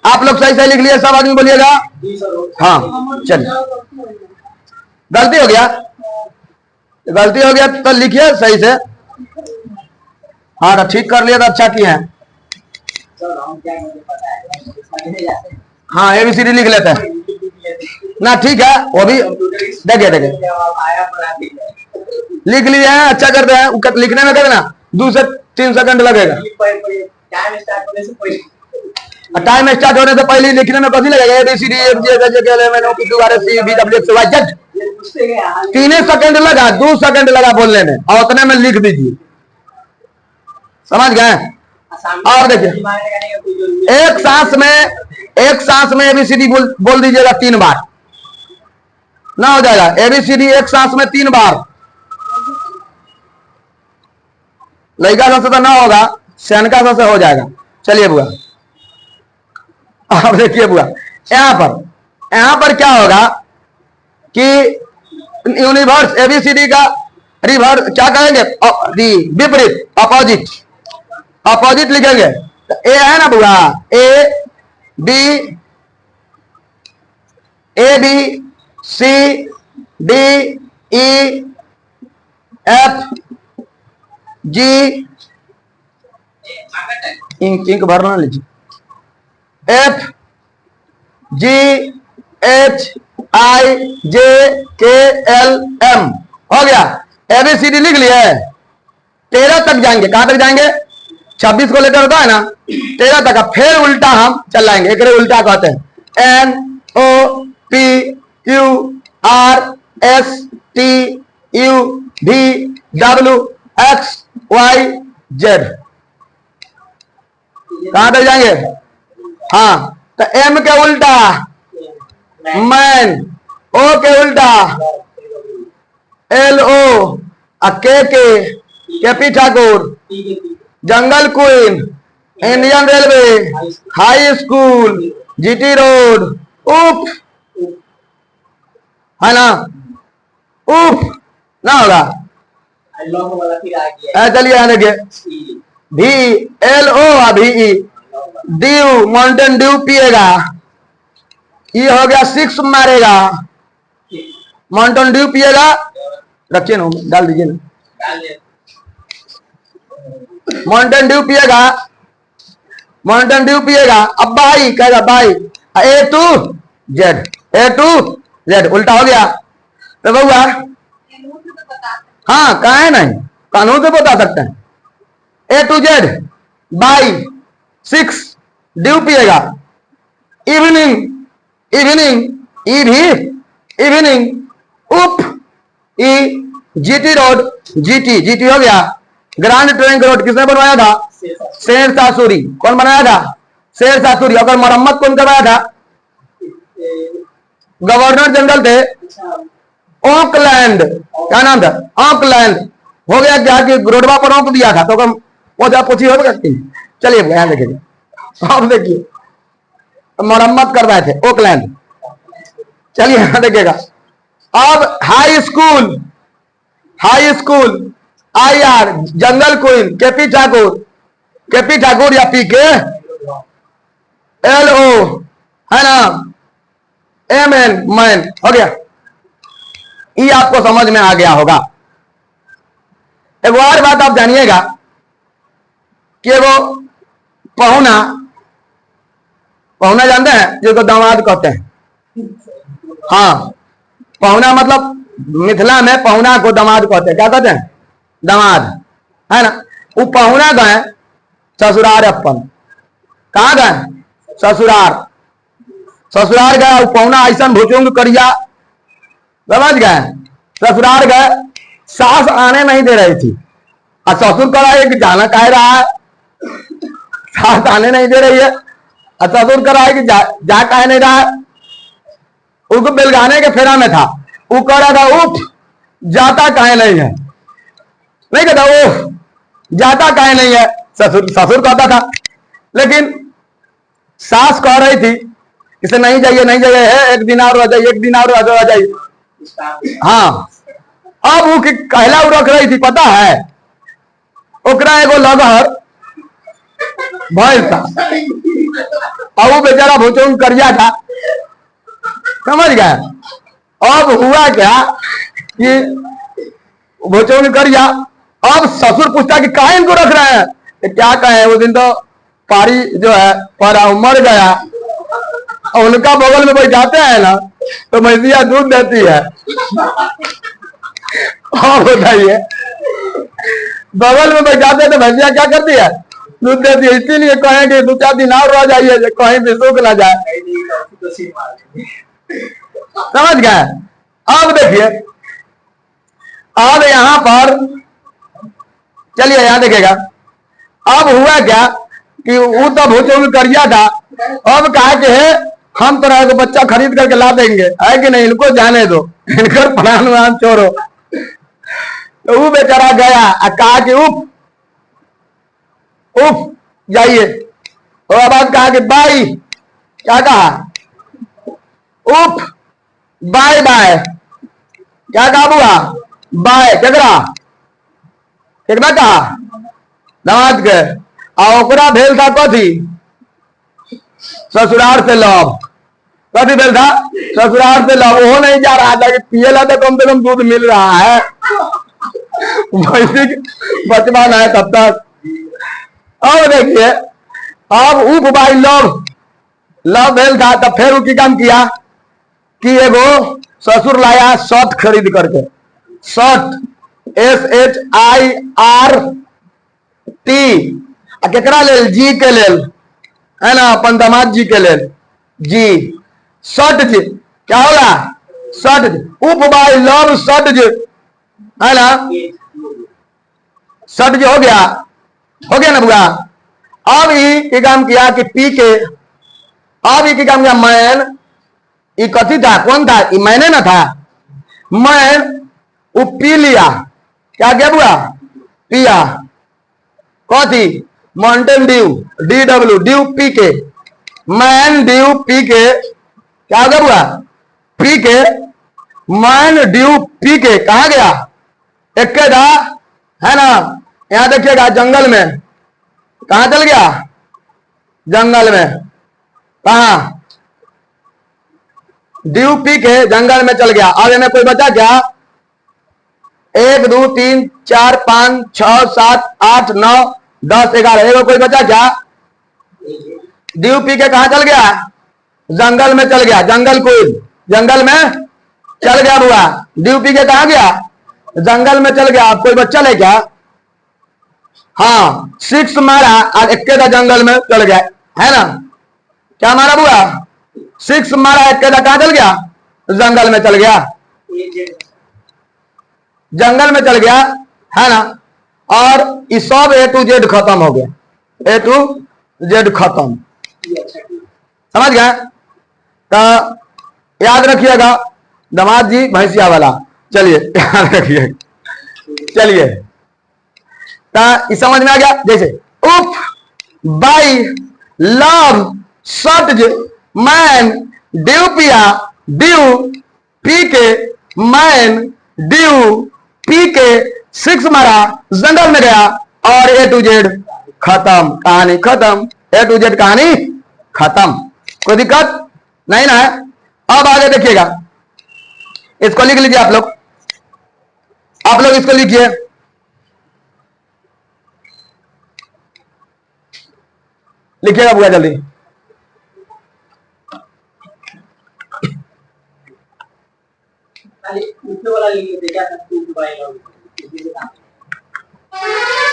आप लोग? सही सही लिख लिए सब आदमी बोलिएगा। हाँ चलिए, गलती हो गया तो लिखिए सही से। हाँ तो ठीक कर लिया तो अच्छा किया है। हाँ ABCD लिख लेते हैं ना, ठीक है। वो भी देखिए लिख लिए हैं, अच्छा करते हैं। लिखने में कहते ना 2 से 3 सेकंड लगेगा। टाइम स्टार्ट होने से पहले लिखने में कभी लगेगा? ABCD FG 3 सेकंड लगा, 2 सेकंड लगा बोलने में, और उतने में लिख दीजिए। समझ गए? और देखिए एक सांस में ABCD बोल दीजिएगा 3 बार, ना हो जाएगा। ABCD एक सांस में 3 बार। लड़का सबसे तो ना होगा, सैनका सबसे हो जाएगा। चलिए बुआ अब देखिए बुआ, यहां पर क्या होगा कि यूनिवर्स एबीसीडी का रिवर्स क्या कहेंगे? विपरीत, अपोजिट, अपोजिट लिखेंगे। तो ए है ना बुआ, A B C D E F G, ink भरना लीजिए, एफ जी एच आई जे के एल एम, हो गया। एबीसीडी लिख लिया है, 13 तक जाएंगे। कहां तक जाएंगे? 26 को लेकर होता है ना, 13 तक। फिर उल्टा हम चलाएंगे, एक उल्टा कहते हैं, N O P Q R S T U V W X Y Z. कहां तक जाएंगे? हाँ, तो एम के उल्टा मैन, ओ के उल्टा L O, K P Thakur, jungle queen, Indian railway, high school, GT road, उफ, है ना, उफ ना होगा। चलिए यहां देखिए, भी एल ओ अभी ड्यू, माउंटेन ड्यू पिएगा, ये हो गया 6 मारेगा, माउंटेन ड्यू पिएगा, रखिए ना, डाल दीजिए ना, माउंटेन ड्यू पिएगा, माउंटेन ड्यू पिएगा। अब बाई कहेगा, bye A to Z, A to Z, उल्टा हो गया। तो बउआ हाँ, कहे नहीं, कानून से बता सकते हैं। ए टू जेड बाई 6 ड्यू पिएगा, इवनिंग, इवनिंग ई भी इवनिंग, उप ई जीटी रोड, जीटी, जीटी हो गया। ग्रांड ट्रंक रोड किसने बनवाया था? शेर शाह सूरी। कौन बनाया था? शेर शाह सूरी। अगर मरम्मत कौन करवाया था? गवर्नर जनरल थे ऑकलैंड, क्या नाम था? ऑकलैंड। हो गया क्या कि रोडवा पर रोक दिया था, तो कम पोछा पोछी हो सकती। चलिए यहां देखिए, आप देखिए, मरम्मत करवाए थे ऑकलैंड। चलिए यहां देखिएगा। अब high school, high school I R, jungle queen, KP Thakur, KP Thakur या पी के एल ओ, है ना, एम एन, मैन, हो गया। ये आपको समझ में आ गया होगा। एक और बात आप जानिएगा कि वो पहुना, पहुना जानते हैं जिसको दामाद कहते हैं? हाँ, पहुना मतलब मिथिला में पहुना को दामाद कहते हैं। क्या कहते हैं? दामाद, है ना। वो पहुना गए ससुरार अपन। कहां गए? ससुरार। ससुरार गया वो पहुना, ऐसा भुचुंग करिया, समझ गए। ससुरार गए, सास आने नहीं दे रही थी, और ससुर कह रहा है कि जाना कह रहा है, सास आने नहीं दे रही है, और ससुर कह रहा है कि जा कह नहीं रहा है। उसको बेलगाने के फेरा में था, वो कह रहा था उफ जाता कहे नहीं है, नहीं कहता उफ जाता कहे नहीं है, ससुर ससुर कहता था। लेकिन सास कह रही थी इसे नहीं जाइए, नहीं जाइए है, एक दिन और रह जाइए, एक दिन और रह जाइए। हाँ, अब वो कहला रख रही थी, पता है ओकरा एगो लगहर भैंस था, और वो बेचारा भुचुंग करिया था, समझ गए। अब हुआ क्या कि भुचुंग करिया, अब ससुर पूछता कि काहे इनको रख रहे हैं? क्या कहे, उस दिन तो पारी जो है पारा मर गया, और उनका बगल में बैठाते हैं ना तो भैंसिया दूध देती है। और बताइए, बगल में बैठाते तो भैंसिया क्या करती है? दूध देती है। इसीलिए कहेंगे 2-4 दिन और रह जाइए, कहीं भी सूख ना जाए, समझ गए। अब देखिए, अब यहां पर चलिए यहां देखिएगा। अब हुआ क्या कि वो तो भुचुंग करिया था, अब कहा कि है हम तरह को बच्चा खरीद करके ला देंगे, है कि नहीं, इनको जाने दो, इनकर प्राण वान छोड़ो। तो वो बेचारा गया और कहा कि उफ उफ जाइए, और बाद कहा कि बाई, क्या कहा? उफ बाय बाय, क्या कहा बुआ? बाय केकरा केकरा कहा? दामाद के। आ ओकरा भेल था कथी? ससुराल से लव। कथी भेल था? ससुराल से लव। वो नहीं जा रहा था कि पियला तो कम से कम दूध मिल रहा है, बचपन है तब तक। अब देखिए, अब उप बाई लव भेल था, तब फिर की काम किया कि एगो ससुर लाया शर्ट खरीद करके, शर्ट SHIRT, केकरा लेल? जी के लेल, है ना, अपन दामाद जी के लेल। जी शर्ट जी क्या होगा? शर्ट जी उप बाई लव शर्ट जी, है ना, शर्ट जी हो गया ना बुआ। अब ये काम किया कि पी के, अब ये काम किया मैन, ये कथी था? कौन था? ये मैंने ना था, मैन वो पी लिया। क्या क्या बुआ? पिया। कथी? Mountain Dew, DW, due P के, मैन ड्यू पी के, क्या हो गया बुआ? पी के, मैन ड्यू पी के कहा गया? एक था, है ना, यहां देखिएगा जंगल में, कहां चल गया? जंगल में। कहा? ड्यू पी के जंगल में चल गया। अब इनमें कोई बचा क्या? 1 2 3 4 5 6 7 8 9 10 11, एगो कोई बचा क्या? ड्यू पी के कहा चल गया? जंगल में चल गया। जंगल में चल गया बुआ। ड्यू पी के कहा गया? जंगल में चल गया। कोई बच्चा ले क्या? हाँ, 6 मारा और एक जंगल में चल गया, है ना। क्या मारा बुआ? 6 मारा, एक कहा चल गया? जंगल में चल गया, जंगल में चल गया, है ना। और ये सब A to Z खत्म हो गया, A to Z खत्म, समझ गए? तो याद रखिएगा दामाद जी भैंसिया वाला। चलिए याद रखिए, चलिए तो समझ में आ गया। जैसे उफ by love shirt man due पिया, ड्यू पी के, मैन ड्यू पी के 6 मारा, जंगल में गया, और A to Z खत्म, कहानी खत्म। A to Z कहानी खत्म, कोई दिक्कत नहीं ना है। अब आगे देखिएगा, इसको लिख लीजिए आप लोग इसको लिखिए। लिखिएगा बुआ जल्दी।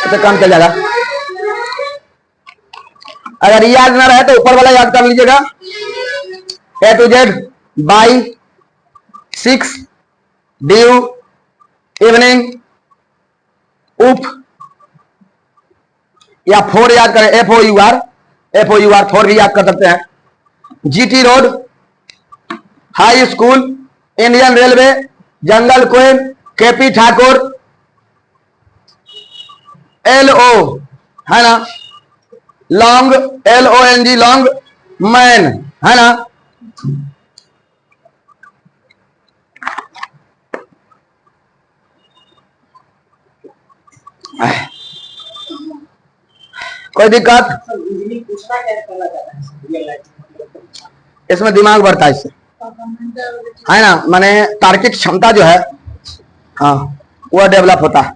तो काम चल जाएगा। अगर याद ना रहे तो ऊपर वाला याद कर लीजिएगा। A to Z by 6 due evening उप, या 4 याद करें, FOUR 4 भी याद कर सकते हैं। GT road, high school, Indian railway, jungle queen, KP Thakur, LO, है ना, लॉन्ग, LONG लॉन्ग, मैन, है ना। कोई दिक्कत? इसमें दिमाग बढ़ता है, इससे, है ना, माने तार्किक क्षमता जो है, हाँ, वह डेवलप होता है।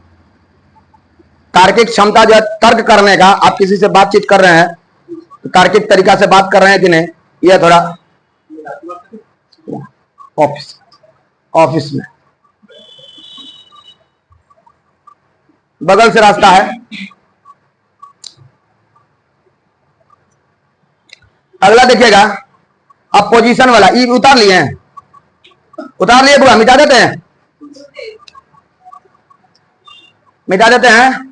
तार्किक क्षमता जो है, तर्क करने का, आप किसी से बातचीत कर रहे हैं तो तार्किक तरीका से बात कर रहे हैं कि नहीं, यह थोड़ा ऑफिस में बगल से रास्ता है। अगला देखिएगा, अब पोजीशन वाला ई उतार लिए हैं, उतार लिए बुआ, मिटा देते हैं, मिटा देते हैं।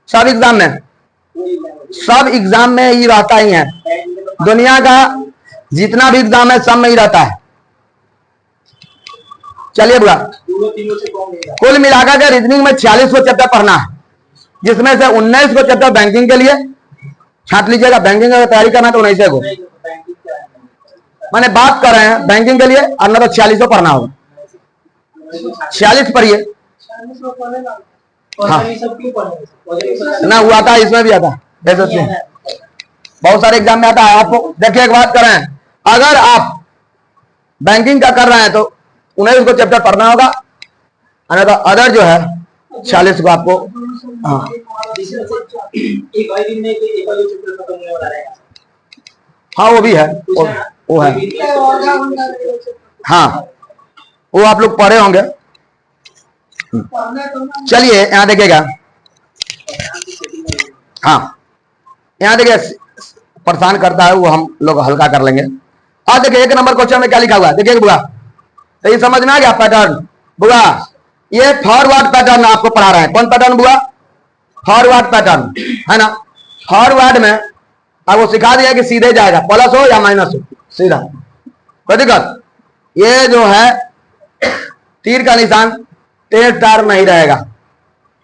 सब एग्जाम में ये रहता ही है, दुनिया का जितना भी एग्जाम है सब में ही रहता है। चलिए बुआ, कुल मिलाकर के रीजनिंग में 46 को चैप्टर पढ़ना है, जिसमें से 19 को चैप्टर बैंकिंग के लिए छाट लीजिएगा। बैंकिंग का तैयारी करना तो 19 को, मैंने बात कर रहे हैं बैंकिंग के लिए, और ना तो 4600 पढ़ना होगा। 46 पढ़िए। हाँ ना, हुआ था इसमें भी आता, बहुत सारे एग्जाम में आता है। आपको देखिए एक बात कर रहे हैं, अगर आप बैंकिंग का कर रहे हैं तो उन्हें उसको चैप्टर पढ़ना होगा, तो अदर जो है 46 को आपको, हाँ हाँ वो भी है, वो है, हाँ वो आप लोग पढ़े होंगे। चलिए यहां देखिएगा, हाँ यहां देखिए परेशान करता है वो, हम लोग हल्का कर लेंगे। और देखिए 1 नंबर क्वेश्चन में क्या लिखा हुआ है, देखिए बुआ, तो ये समझ में आ गया पैटर्न बुआ। ये फॉरवर्ड पैटर्न आपको पढ़ा रहे हैं। कौन पैटर्न बुआ? फॉरवर्ड पैटर्न है ना। फॉरवर्ड में आपको सिखा दिया कि सीधे जाएगा, प्लस हो या माइनस हो, सीधा, कोई दिक्कत। ये जो है तीर का निशान तेज तार नहीं रहेगा,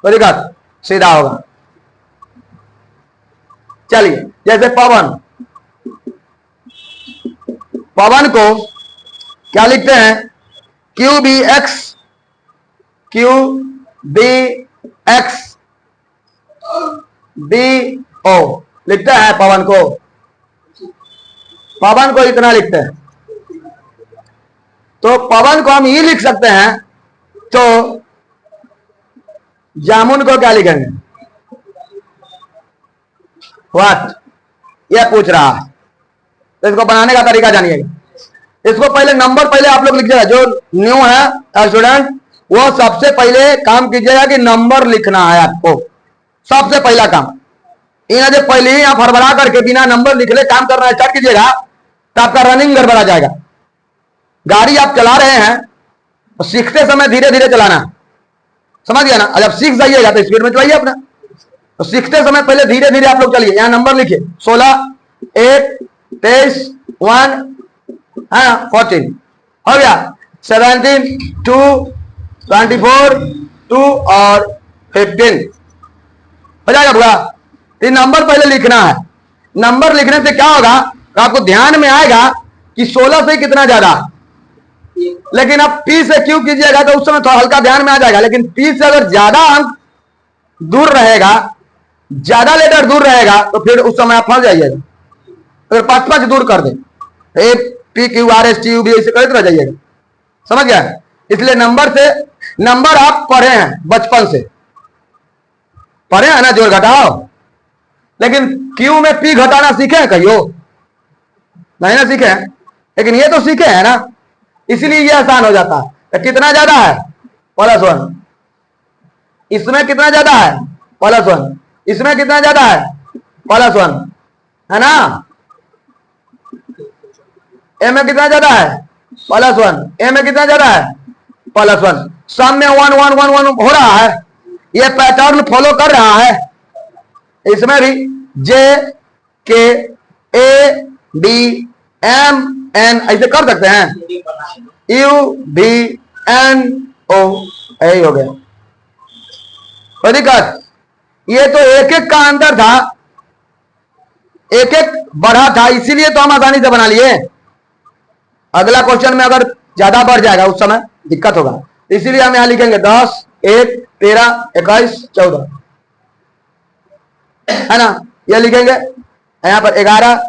कोई दिक्कत, सीधा होगा। चलिए जैसे पवन, पवन को क्या लिखते हैं? Q B X, Q B X B O लिखते हैं पवन को। पवन को इतना लिखते हैं, तो पवन को हम ई लिख सकते हैं, तो जामुन को क्या लिखेंगे? व्हाट, यह पूछ रहा है। तो इसको बनाने का तरीका जानिएगा। इसको पहले नंबर पहले आप लोग लिखिएगा, जो न्यू है स्टूडेंट वो सबसे पहले काम कीजिएगा कि नंबर लिखना है आपको, सबसे पहला काम। इन जो पहले ही आप हड़बड़ा करके बिना नंबर लिखले काम करना स्टार्ट कीजिएगा तो आपका रनिंग गड़बड़ा जाएगा। गाड़ी आप चला रहे हैं तो सीखते समय धीरे धीरे चलाना, समझ गया ना। जब सीख जाइएगा तो स्पीड में चलाइए अपना, तो सीखते समय पहले धीरे धीरे आप लोग चलिए। यहां नंबर लिखिए 16, 1, 23, 1 है ना, 14 हो गया, 17, 2, 24, 2 और 15 हो जाएगा बुआ। ये नंबर पहले लिखना है। नंबर लिखने से क्या होगा, आपको ध्यान में आएगा कि 16 से कितना ज्यादा, लेकिन अब पी से क्यों कीजिएगा तो उस समय थोड़ा हल्का ध्यान में आ जाएगा। लेकिन पी से अगर ज्यादा अंक दूर रहेगा, ज्यादा लेटर दूर रहेगा, तो फिर उस समय आप फंस जाइएगा। अगर 5-5 दूर कर दे, A P Q R S T U B ऐसे करते रह जाइएगा, समझ गया। इसलिए नंबर से, नंबर आप पढ़े हैं बचपन से, पढ़े हैं ना जोड़ घटाओ, लेकिन क्यू में पी घटाना सीखे हैं कहियो? नहीं ना सीखे हैं, लेकिन ये तो सीखे हैं ना, इसलिए ये आसान हो जाता है। तो कितना ज्यादा है? +1। इसमें कितना ज्यादा है? +1। इसमें कितना ज्यादा है? +1 है ना। ए में कितना ज्यादा है? +1। ए में कितना ज्यादा है? +1। सब में 1 1 1 1 हो रहा है, ये पैटर्न फॉलो कर रहा है। इसमें भी जे के ए डी एम एन ऐसे कर सकते हैं, यू बी एन ओ, यही हो गया, कोई दिक्कत। ये तो एक एक का अंतर था, एक एक बढ़ा था, इसीलिए तो हम आसानी से बना लिए। अगला क्वेश्चन में अगर ज्यादा बढ़ जाएगा उस समय दिक्कत होगा, इसीलिए हम यहां लिखेंगे 10, 1, 13, 21, 14 है ना। ये लिखेंगे यहां पर 11,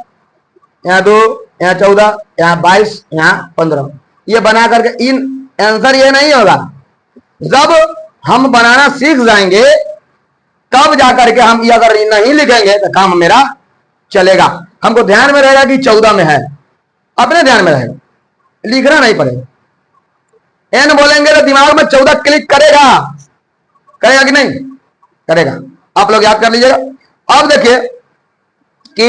यहाँ 2, यहाँ 14, यहाँ 22, यहाँ 15। ये बना करके इन आंसर ये नहीं होगा। जब हम बनाना सीख जाएंगे तब जाकर के हम ये अगर नहीं लिखेंगे तो काम मेरा चलेगा। हमको ध्यान में रहेगा कि 14 में है, अपने ध्यान में रहेगा, लिखना नहीं पड़ेगा। एन बोलेंगे तो दिमाग में 14 क्लिक करेगा, करेगा कि नहीं करेगा, आप लोग याद कर लीजिएगा। अब देखिए कि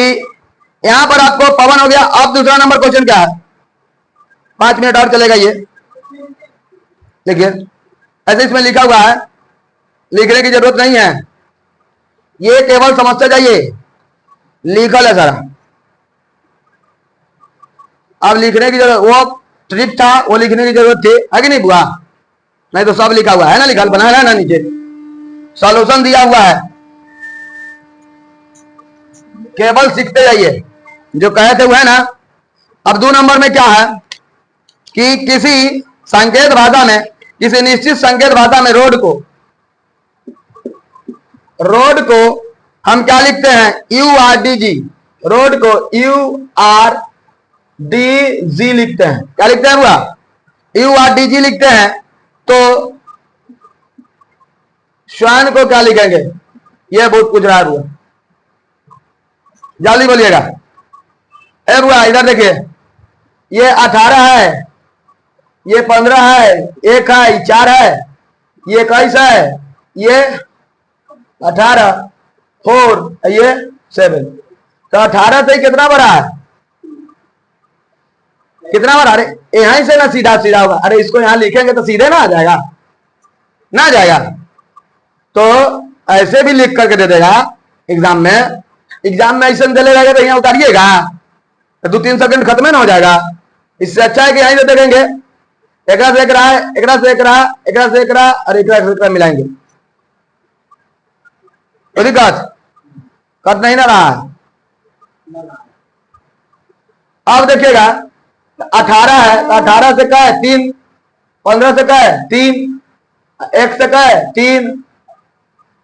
यहां पर आपको पवन हो गया। अब दूसरा नंबर क्वेश्चन क्या है, 5 मिनट और चलेगा ये। देखिए ऐसे इसमें लिखा हुआ है, लिखने की जरूरत नहीं है, ये केवल समझते जाइए, लिखल है सारा। अब लिखने की जरूरत, वो ट्रिक था, वो लिखने की जरूरत थी, है कि नहीं बुआ? नहीं तो सब लिखा हुआ है ना, लिखा बनाया है ना, नीचे सॉल्यूशन दिया हुआ है। केवल सीखते जाइए, जो कहे थे वो है ना, अब 2 नंबर में क्या है कि किसी संकेत भाषा में, किसी निश्चित संकेत भाषा में रोड को हम क्या लिखते हैं, URDG। रोड को URDG लिखते हैं। क्या लिखते हैं हुआ, URDG लिखते हैं। तो श्वान को क्या लिखेंगे, यह बहुत कुछ रहा है बुआ, जल्दी बोलिएगा। ए बुआ इधर देखिए, ये 18 है, ये 15 है, 1 है, 4 है, ये 21 है, ये 18, 4, ये 7। तो 18 से कितना बड़ा है, कितना बड़ा? अरे यहां से ना सीधा सीधा होगा। अरे इसको यहां लिखेंगे तो सीधे ना आ जाएगा, ना आ जाएगा। तो ऐसे भी लिख करके दे देगा एग्जाम में। एग्जाम में ऐसे दे लेगा तो यहाँ उतारिएगा तो 2-3 सेकंड खत्म ना हो जाएगा। इससे अच्छा है कि यहीं से देखेंगे, एक से एक रहा है, एक से एक रहा, एक से एक रहा और एक से एक मिलाएंगे तो दिक्कत कट नहीं ना रहा है। अब देखिएगा 18 है तो 18 से क्या है 3, 15 से क्या है 3, 1 से क्या है 3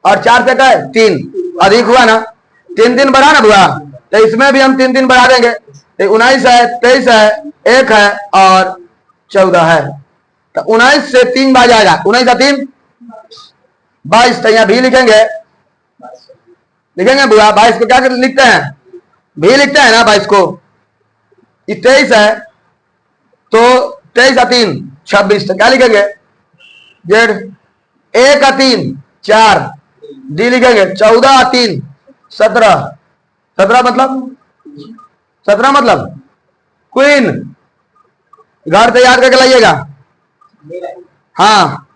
और 4 से क्या है 3। अधिक हुआ ना, 3 बढ़ा ना हुआ, तो इसमें भी हम 3 बढ़ा देंगे। 19 है, 23 है, 1 है और 14 है। तो 19 से 3 बार जाएगा, 19 और 3 22। तो यहाँ भी लिखेंगे बुआ। 22 को क्या लिखते हैं, भी लिखते हैं ना 22 को। 23 है तो 23 और 3 26। तो क्या लिखेंगे, जेड 1 और 3 4, डी लिखेंगे 14 और 3 17। 17 मतलब क्वीन। घर से याद करके लाइएगा। हाँ,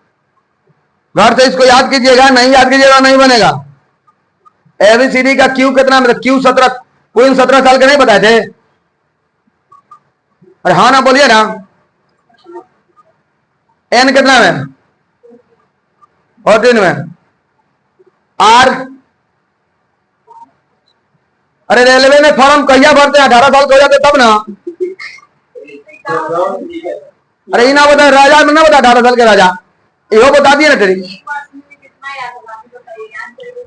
घर से इसको याद कीजिएगा, नहीं याद कीजिएगा नहीं बनेगा। ABCD का क्यू कितना, मतलब क्यू 17, क्वीन 17 साल के नहीं बताए थे? अरे हाँ ना बोलिए ना। एन कितना में, 14 में। आर, अरे रेलवे में फॉर्म कहिया भरते हैं, 18 साल के हो जाते तब ना। अरे इना बता, राजा में ना बता, 18 साल के राजा, यो बता दिए ना तेरी।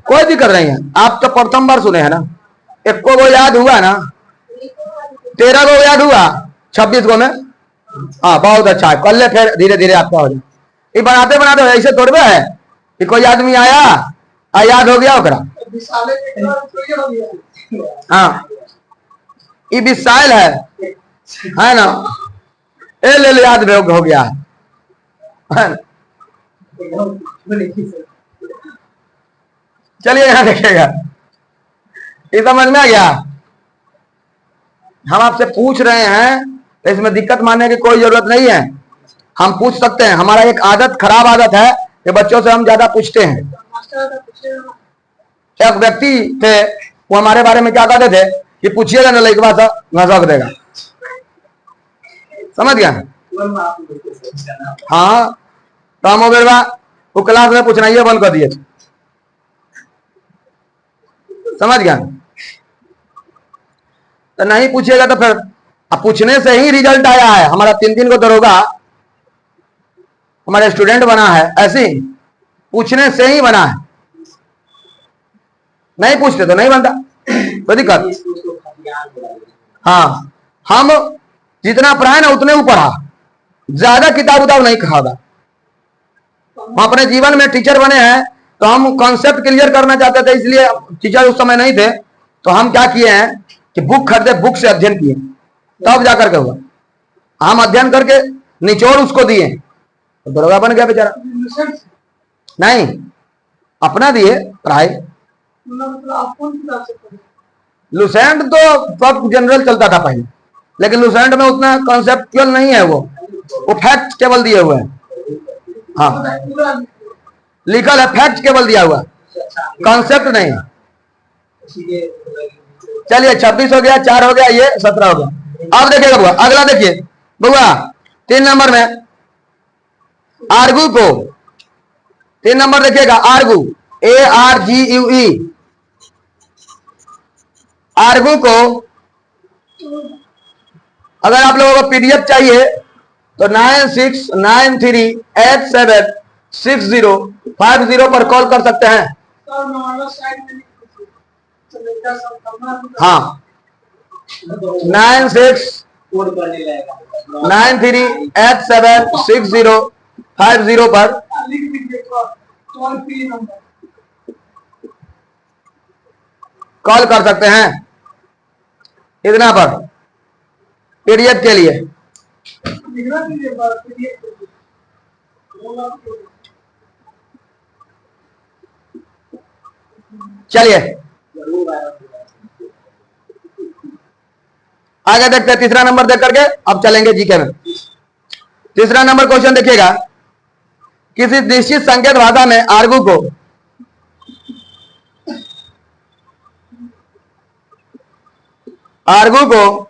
कोई दिक्कत नहीं है, आप तो प्रथम बार सुने हैं ना। 1 को याद हुआ ना, 13 को याद हुआ, 26 को में। हाँ बहुत अच्छा है, कर ले फिर धीरे धीरे आपका हो जाए। ये बनाते बनाते ऐसे थोड़े है कि कोई आदमी आया याद हो गया ओकरा। हाँ ये विशाल है ना, ए ले याद हो गया है ना? चलिए यहाँ देखिएगा, ये समझ में आ गया। हम आपसे पूछ रहे हैं तो इसमें दिक्कत मानने की कोई जरूरत नहीं है, हम पूछ सकते हैं। हमारा एक आदत, खराब आदत है कि बच्चों से हम ज्यादा पूछते हैं। एक व्यक्ति थे, वो हमारे बारे में क्या कहते थे कि पूछिएगा ना लड़का सा घसक देगा। समझ गया? हाँ तो हम वो क्लास में पूछना ये बंद कर दिए। समझ गया? तो नहीं पूछिएगा तो फिर, अब पूछने से ही रिजल्ट आया है। हमारा 3 को दरोगा हमारे स्टूडेंट बना है, ऐसे ही पूछने से ही बना है। नहीं पूछते तो नहीं बनता, कोई दिक्कत। हाँ हम जितना पढ़ाए ना उतने पढ़ा, ज्यादा किताब उताब नहीं खागा। हम अपने जीवन में टीचर बने हैं तो हम कॉन्सेप्ट क्लियर करना चाहते थे, इसलिए टीचर उस समय नहीं थे तो हम क्या किए हैं कि बुक खरीदे, बुक से अध्ययन किए, तब जाकर के हुआ। हम अध्ययन करके निचोड़ उसको दिए तो दरोगा बन गया बेचारा। नहीं अपना दिए पढ़ाई। लुसेंट तो सब जनरल चलता था पहले, लेकिन लुसेंट में उतना कॉन्सेप्चुअल नहीं है, वो फैक्ट केवल दिए हुए हैं। हाँ लिखल है, फैक्ट केवल दिया हुआ, कॉन्सेप्ट नहीं। चलिए 26 हो गया, 4 हो गया, ये 17 हो गया। अब देखिएगा बुआ, अगला देखिए बुआ 3 नंबर में आर्गू को, 3 नंबर देखिएगा आर्गू, ARGUE। आर्गू को अगर आप लोगों को पीडीएफ चाहिए तो 9693876050 पर कॉल कर सकते हैं। हाँ 9693876050 पर कॉल कर सकते हैं। इतना पर पीडीएफ के लिए। चलिए आगे देखते हैं। तीसरा नंबर देख करके अब चलेंगे जीके में। तीसरा नंबर क्वेश्चन देखिएगा। किसी निश्चित संकेत भाषा में आर्गू को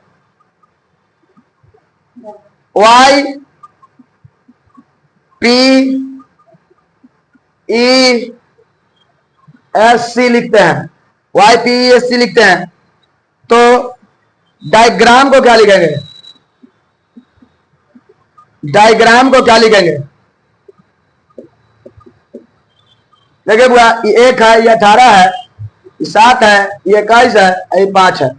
Y P E S C लिखते हैं। Y P E S C लिखते हैं तो डायग्राम को क्या लिखेंगे? डायग्राम को क्या लिखेंगे? देखिए बुआ, ये 1 है, ये 18 है, ये 7 है, ये 21 है, ये 5 है,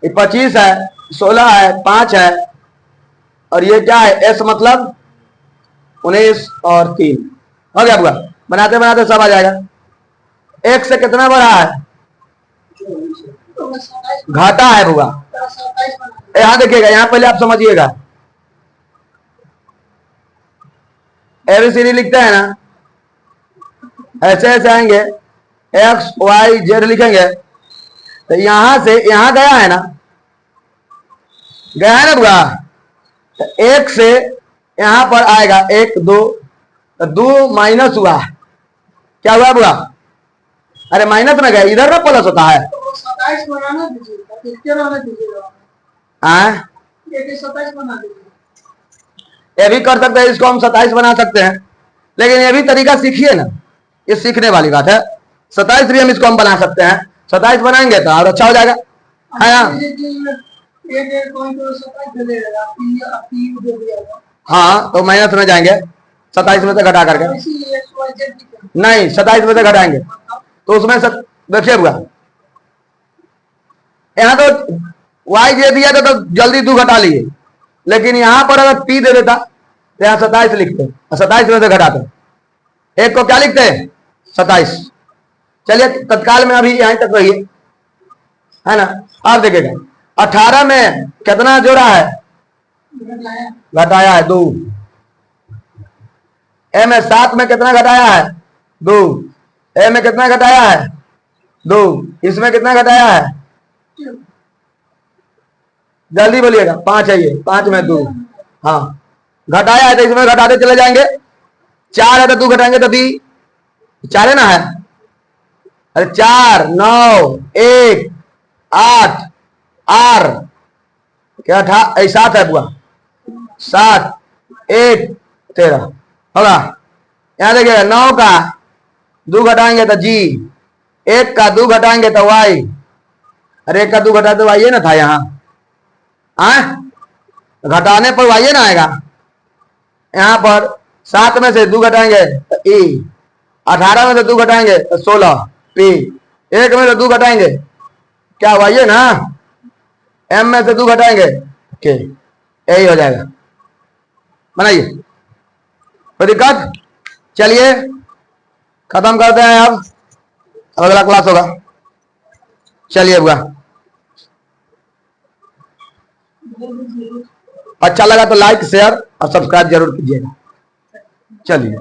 ये 25 है, 16 है, 5 है, और ये क्या है? एस मतलब 19 और 3 हो गया बुआ। बनाते बनाते सब आ जाएगा। 1 से कितना बड़ा है? घाटा है बुआ। यहां देखिएगा, यहां पहले आप समझिएगा। एबीसीडी लिखते हैं ना, ऐसे ऐसे आएंगे, एक्स वाई जेड लिखेंगे तो यहां से यहां गया है ना, गया है ना बुआ। तो 1 से यहां पर आएगा 1 2, तो 2 माइनस हुआ। क्या हुआ बुआ? अरे माइनस में गया, इधर ना प्लस होता है। 27 बनाना दीजिएगा। ये भी कर सकते हैं, इसको हम 27 बना सकते हैं, लेकिन ये भी तरीका सीखिए ना, ये सीखने वाली बात है। 27 भी हम इसको हम बना सकते हैं। 27 बनाएंगे तो और अच्छा हो जाएगा, है ना? हाँ तो माइनस में जाएंगे, 27 में से घटा करके। नहीं, 27 में से घटाएंगे तो उसमें देखिए बुआ, यहाँ तो वाई दे दिया तो जल्दी 2 घटा लिए, लेकिन यहां पर अगर पी दे देता तो यहाँ 27 लिखते और 27 में से घटाते। 1 को क्या लिखते हैं? 27। चलिए तत्काल में अभी यहीं तक रहिए, है ना? आप देखिएगा 18 में कितना जोड़ा है? घटाया है 2। ए में 7 में कितना घटाया है? 2। ए में कितना घटाया है? 2। इसमें कितना घटाया है? जल्दी बोलिएगा। 5 है, ये 5 में 2। हाँ घटाया है तो इसमें घटाते चले जाएंगे। 4 है तो 2 घटाएंगे तो 4 है ना, है? अरे 4 9 1 8 आर क्या 7 है बुआ। 7 1 13 होगा। यहां देखिएगा 9 का 2 घटाएंगे तो जी, 1 का 2 घटाएंगे तो वाई। अरे 1 का 2 घटाते तो वाई ना था यहाँ, घटाने पर वाई ना आएगा। यहां पर 7 में से 2 घटाएंगे तो ई, 18 में से 2 घटाएंगे तो 16 पी, 1 में से 2 घटाएंगे क्या वाई ना, एम में से 2 घटाएंगे के, यही हो जाएगा। बनाइए, कोई दिक्कत? चलिए खत्म करते हैं, अब अगला क्लास होगा। चलिए बुआ, अच्छा लगा तो लाइक शेयर और सब्सक्राइब जरूर कीजिएगा। चलिए।